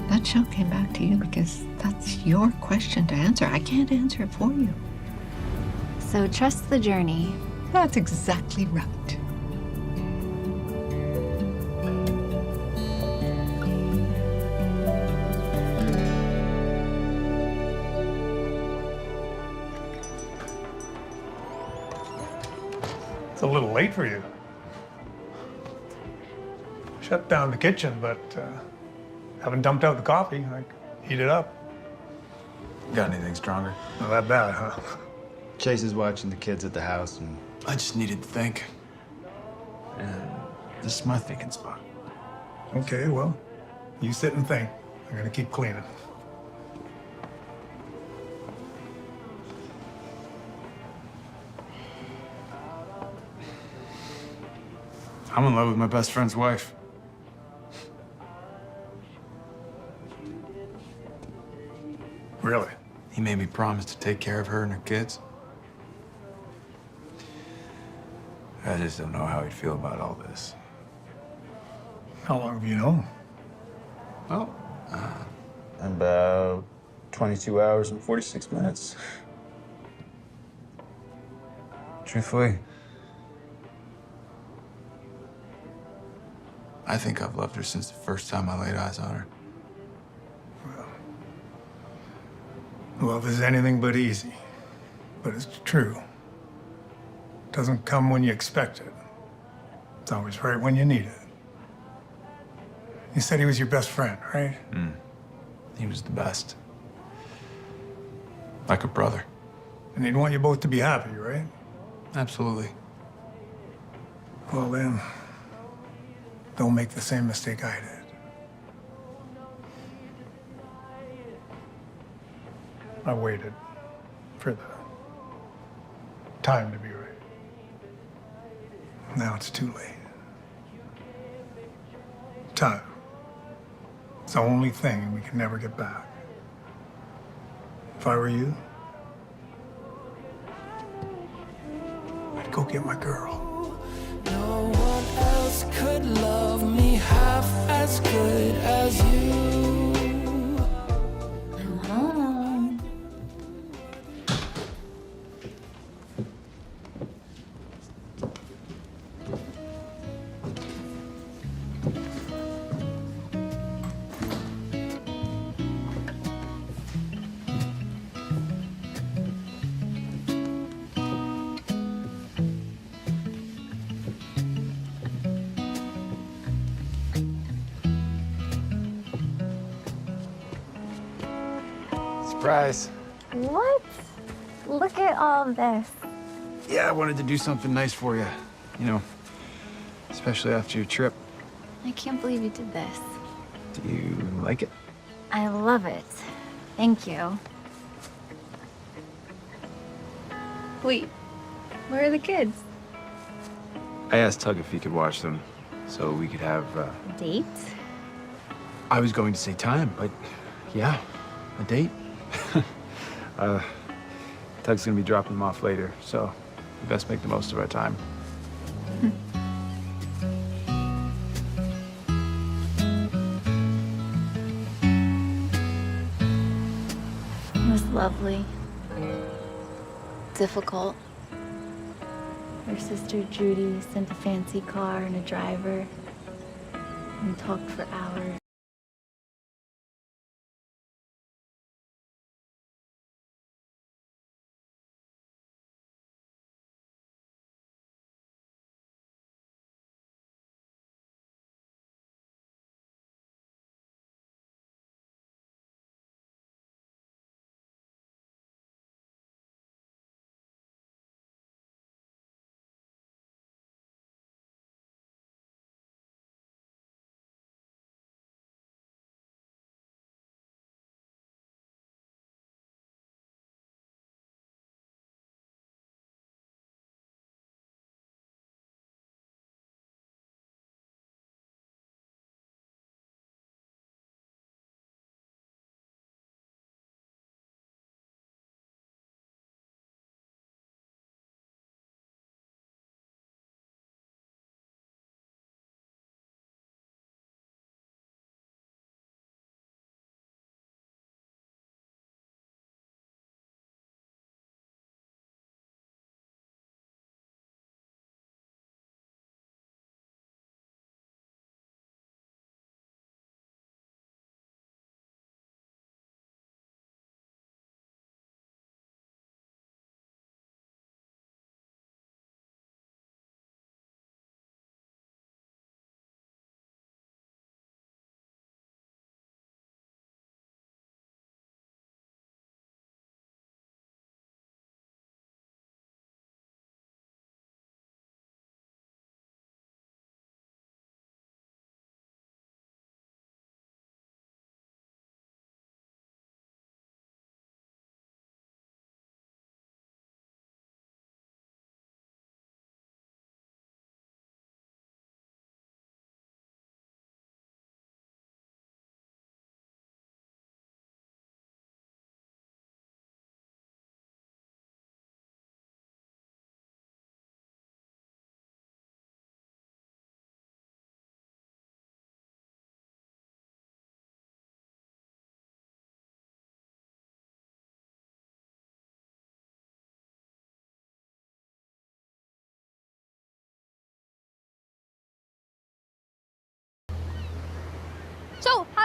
That shell came back to you because that's your question to answer. I can't answer it for you. So trust the journey. That's exactly right. It's a little late for you. Shut down the kitchen, but haven't dumped out the coffee. I heat it up. Got anything stronger? Not that bad, huh? Chase is watching the kids at the house, and I just needed to think. And this is my thinking spot. Okay, well, you sit and think. I'm gonna keep cleaning. I'm in love with my best friend's wife. Really? He made me promise to take care of her and her kids. I just don't know how he'd feel about all this. How long have you known? Well, about 22 hours and 46 minutes. Truthfully, I think I've loved her since the first time I laid eyes on her. Love is anything but easy, but it's true. It doesn't come when you expect it. It's always right when you need it. You said he was your best friend, right? He was the best. Like a brother. And he'd want you both to be happy, right? Absolutely. Well then, don't make the same mistake I did. I waited for the time to be right. Now it's too late. Time. It's the only thing we can never get back. If I were you, I'd go get my girl. No one else could love me half as good as you. Surprise. What? Look at all this. Yeah, I wanted to do something nice for you. You know, especially after your trip. I can't believe you did this. Do you like it? I love it. Thank you. Wait, where are the kids? I asked Tug if he could watch them so we could have, Date? I was going to say time, but yeah, a date. Tug's gonna be dropping them off later, so we best make the most of our time. It was lovely. Difficult. Your sister Judy sent a fancy car and a driver and talked for hours.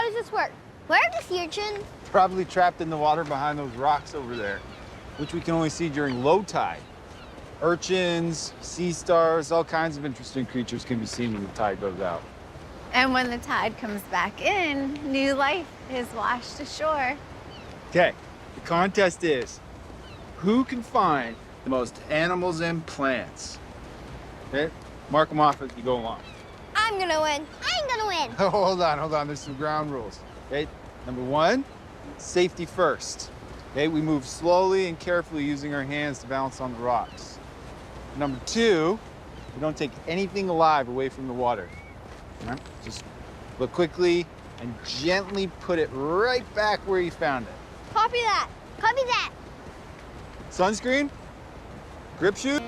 How does this work? Where are the sea urchins? Probably trapped in the water behind those rocks over there, which we can only see during low tide. Urchins, sea stars, all kinds of interesting creatures can be seen when the tide goes out. And when the tide comes back in, new life is washed ashore. Okay, the contest is who can find the most animals and plants. Okay, mark them off as you go along. I'm gonna win. I'm gonna win. Hold on, there's some ground rules. Okay, number 1, safety first. Okay, we move slowly and carefully using our hands to balance on the rocks. Number 2, we don't take anything alive away from the water. All right? Just look quickly and gently put it right back where you found it. Copy that. Copy that. Sunscreen? Grip shoe?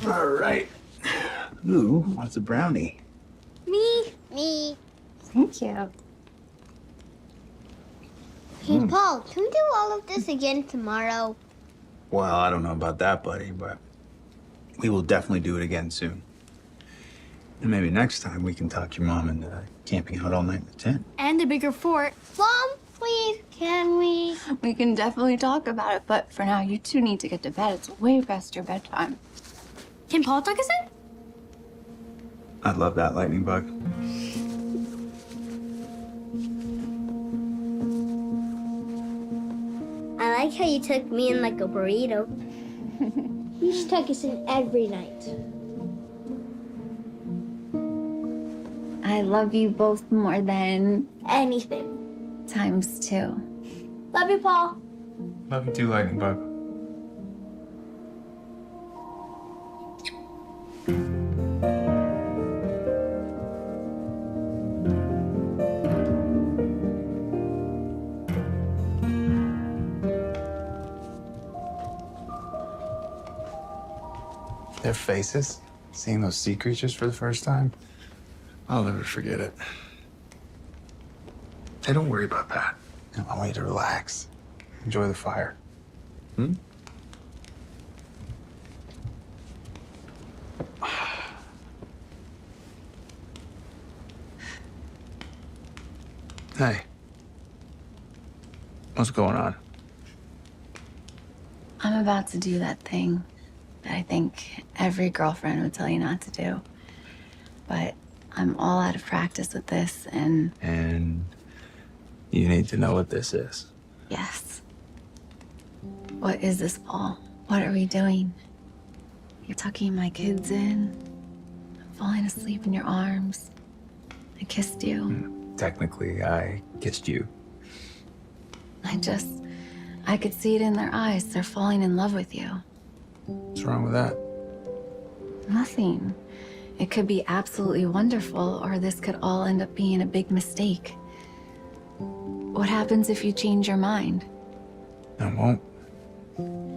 All right. Who wants a brownie? Me. Me. Thank you. Hey, Paul, can we do all of this again tomorrow? Well, I don't know about that, buddy, but we will definitely do it again soon. And maybe next time we can talk your mom into camping out all night in the tent. And a bigger fort. Mom, please, can we? We can definitely talk about it, but for now, you two need to get to bed. It's way past your bedtime. Can Paul tuck us in? I'd love that, lightning bug. I like how you took me in like a burrito. You should tuck us in every night. I love you both more than Anything. ×2. Love you, Paul. Love you too, lightning bug. Their faces, seeing those sea creatures for the first time, I'll never forget it. Hey, don't worry about that. I want you to relax. Enjoy the fire. Hmm? Hey. What's going on? I'm about to do that thing that I think every girlfriend would tell you not to do. But I'm all out of practice with this, and You need to know what this is. yes. What is this, Paul? What are we doing? You're tucking my kids in. I'm falling asleep in your arms. I kissed you. Technically, I kissed you. I could see it in their eyes. They're falling in love with you. What's wrong with that? Nothing. It could be absolutely wonderful, or this could all end up being a big mistake. What happens if you change your mind? I won't.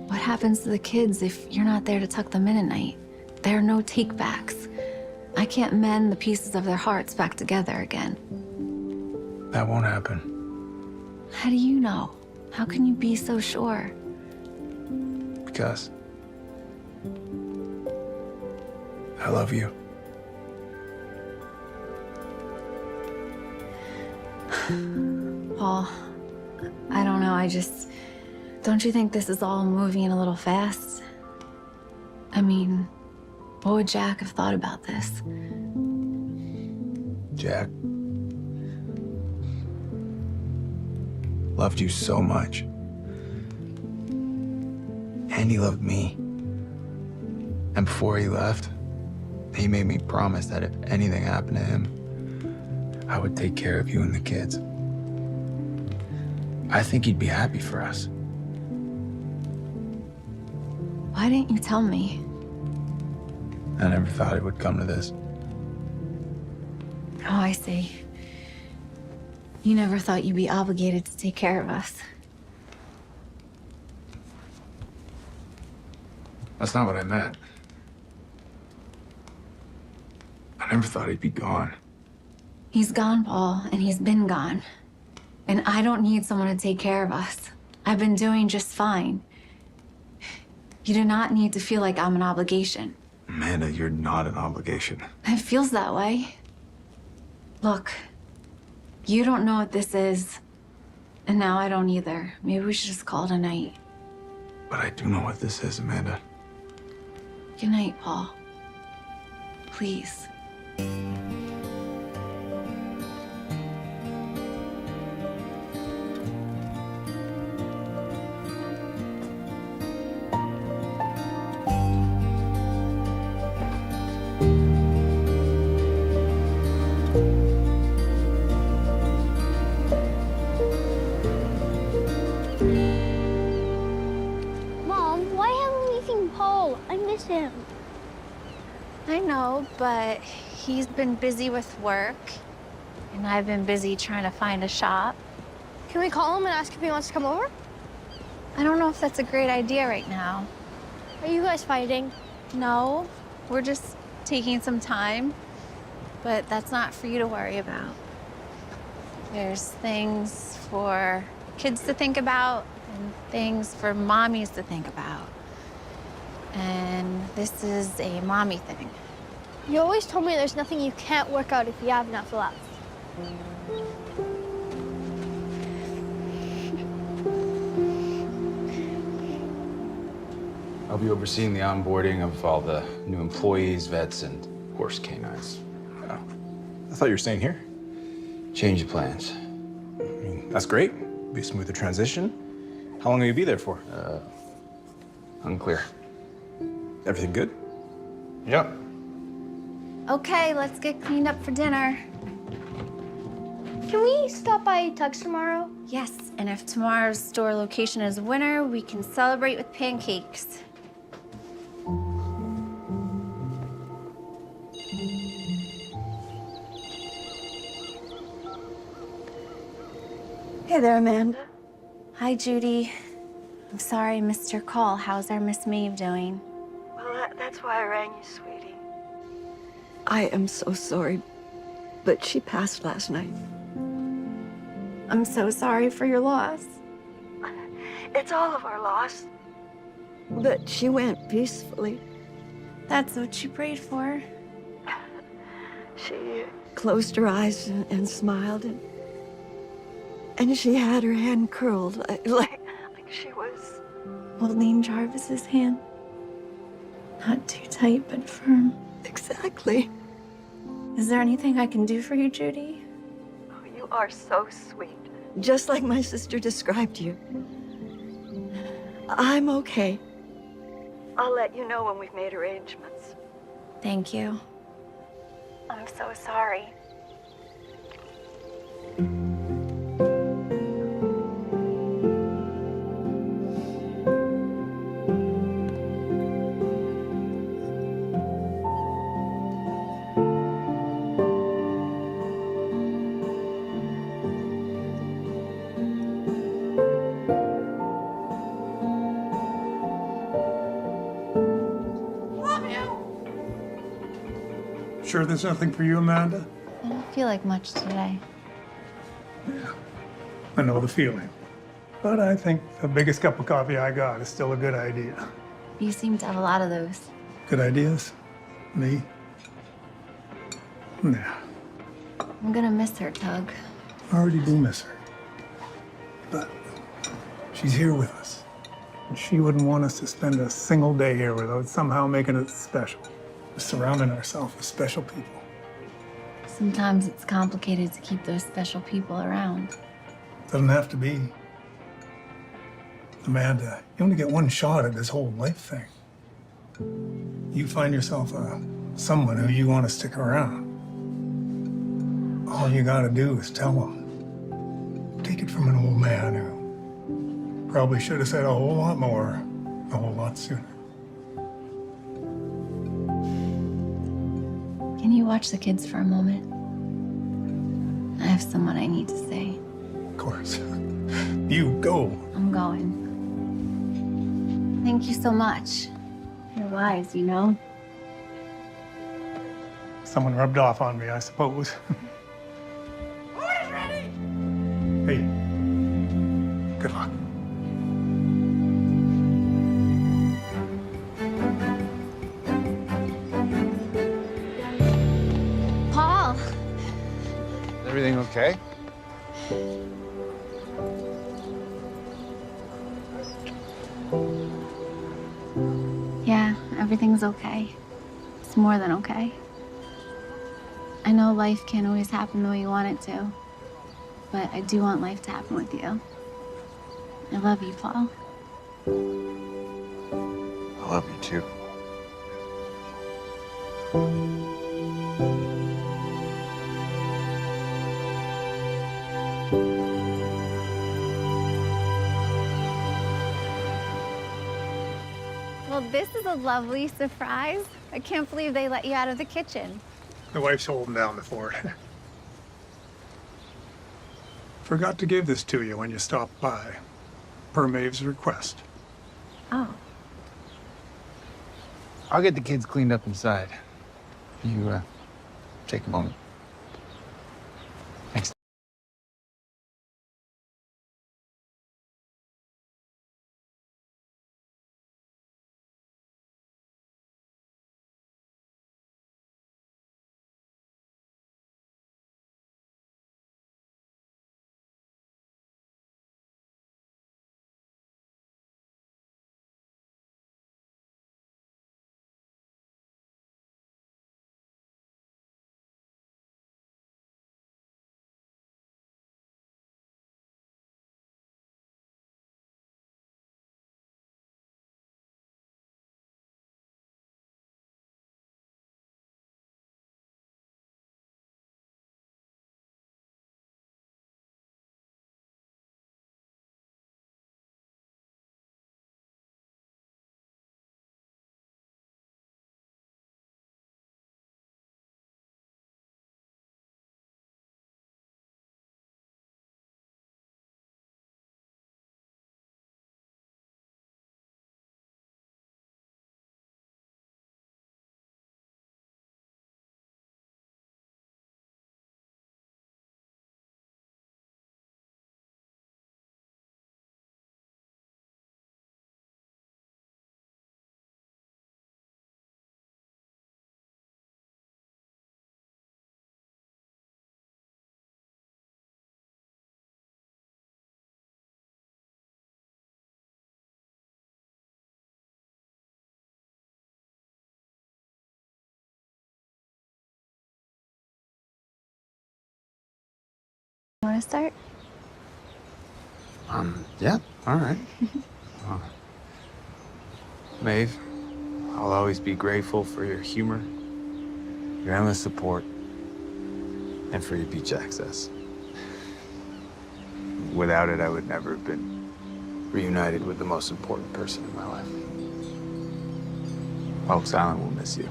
What happens to the kids if you're not there to tuck them in at night? There are no take-backs. I can't mend the pieces of their hearts back together again. That won't happen. How do you know? How can you be so sure? Because I love you. Paul, I don't know, don't you think this is all moving a little fast? I mean, what would Jack have thought about this? Jack loved you so much. And he loved me. And before he left, he made me promise that if anything happened to him, I would take care of you and the kids. I think he'd be happy for us. Why didn't you tell me? I never thought it would come to this. Oh, I see. You never thought you'd be obligated to take care of us. That's not what I meant. I never thought he'd be gone. He's gone, Paul, and he's been gone. And I don't need someone to take care of us. I've been doing just fine. You do not need to feel like I'm an obligation. Amanda, you're not an obligation. It feels that way. Look, you don't know what this is, and now I don't either. Maybe we should just call it a night. But I do know what this is, Amanda. Good night, Paul. Please. Mom, why haven't we seen Paul? I miss him. I know, but he's been busy with work, and I've been busy trying to find a shop. Can we call him and ask if he wants to come over? I don't know if that's a great idea right now. Are you guys fighting? No, we're just taking some time, but that's not for you to worry about. There's things for kids to think about and things for mommies to think about. And this is a mommy thing. You always told me there's nothing you can't work out if you have enough love. I'll be overseeing the onboarding of all the new employees, vets, and of course canines. I thought you were staying here. Change of plans. I mean, that's great. Be a smoother transition. How long will you be there for? Unclear. Everything good? Yep. Okay, let's get cleaned up for dinner. Can we stop by Tug's tomorrow? Yes, and if tomorrow's store location is winner, we can celebrate with pancakes. Hey there, Amanda. Hi, Judy. I'm sorry I missed your call. How's our Miss Maeve doing? Well, that's why I rang you, sweetie. I am so sorry, but she passed last night. I'm so sorry for your loss. It's all of our loss. But she went peacefully. That's what she prayed for. She closed her eyes and smiled, and she had her hand curled like she was Holding Jarvis's hand. Not too tight, but firm. Exactly. Is there anything I can do for you, Judy? Oh, you are so sweet, just like my sister described you. I'm okay. I'll let you know when we've made arrangements. Thank you. I'm so sorry. Sure there's nothing for you, Amanda? I don't feel like much today. Yeah, I know the feeling. But I think the biggest cup of coffee I got is still a good idea. You seem to have a lot of those. Good ideas? Me? Nah, I'm gonna miss her, Tug. I already do miss her. But she's here with us. And she wouldn't want us to spend a single day here without somehow making it special. We're surrounding ourselves with special people. Sometimes it's complicated to keep those special people around. Doesn't have to be. Amanda, you only get one shot at this whole life thing. You find yourself someone who you want to stick around. All you gotta do is tell them. Take it from an old man who probably should have said a whole lot more, a whole lot sooner. Can you watch the kids for a moment? I have someone I need to see. Of course. You go. I'm going. Thank you so much. You're wise, you know? Someone rubbed off on me, I suppose. Order's ready! Hey, good luck. Paul! Is everything okay? Yeah, everything's okay. It's more than okay. I know life can't always happen the way you want it to, but I do want life to happen with you. I love you, Paul. I love you too. Well, this is a lovely surprise. I can't believe they let you out of the kitchen. The wife's holding down the fort. Forgot to give this to you when you stopped by, per Maeve's request. Oh. I'll get the kids cleaned up inside. You, take a moment. Thanks. Want to start? Yeah, all right. Maeve, I'll always be grateful for your humor, your endless support, and for your beach access. Without it, I would never have been reunited with the most important person in my life. Oaks Island will miss you.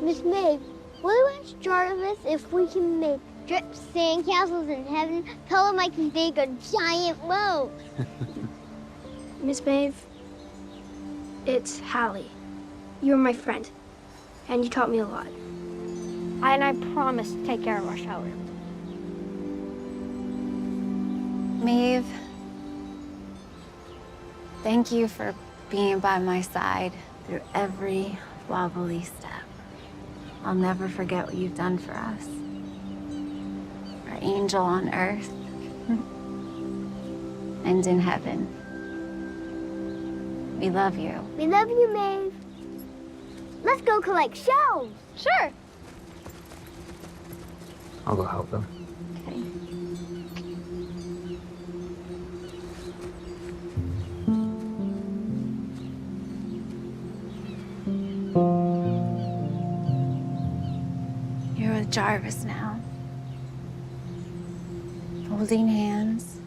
Miss Maeve, will you ask Jarvis if we can make drip sandcastles in heaven? Tell him I can bake a giant boat. Miss Maeve, it's Hallie. You're my friend, and you taught me a lot. And I promise to take care of our shower. Maeve, thank you for being by my side through every wobbly step. I'll never forget what you've done for us. Our angel on earth and in heaven. We love you. We love you, Maeve. Let's go collect shells. Sure. I'll go help them. Okay. You're with Jarvis now. Holding hands.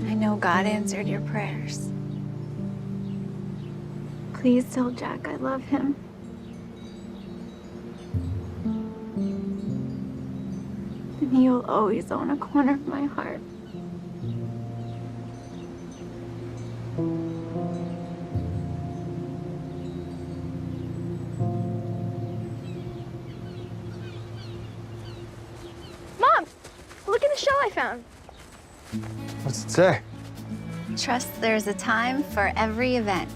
I know God answered your prayers. Please tell Jack I love him. You'll always own a corner of my heart. Mom, look at the shell I found. What's it say? Trust there's a time for every event.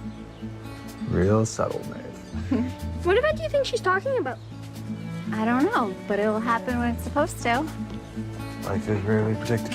Real subtle, Maeve. What event do you think she's talking about? I don't know, but it'll happen when it's supposed to. Life is rarely predictable.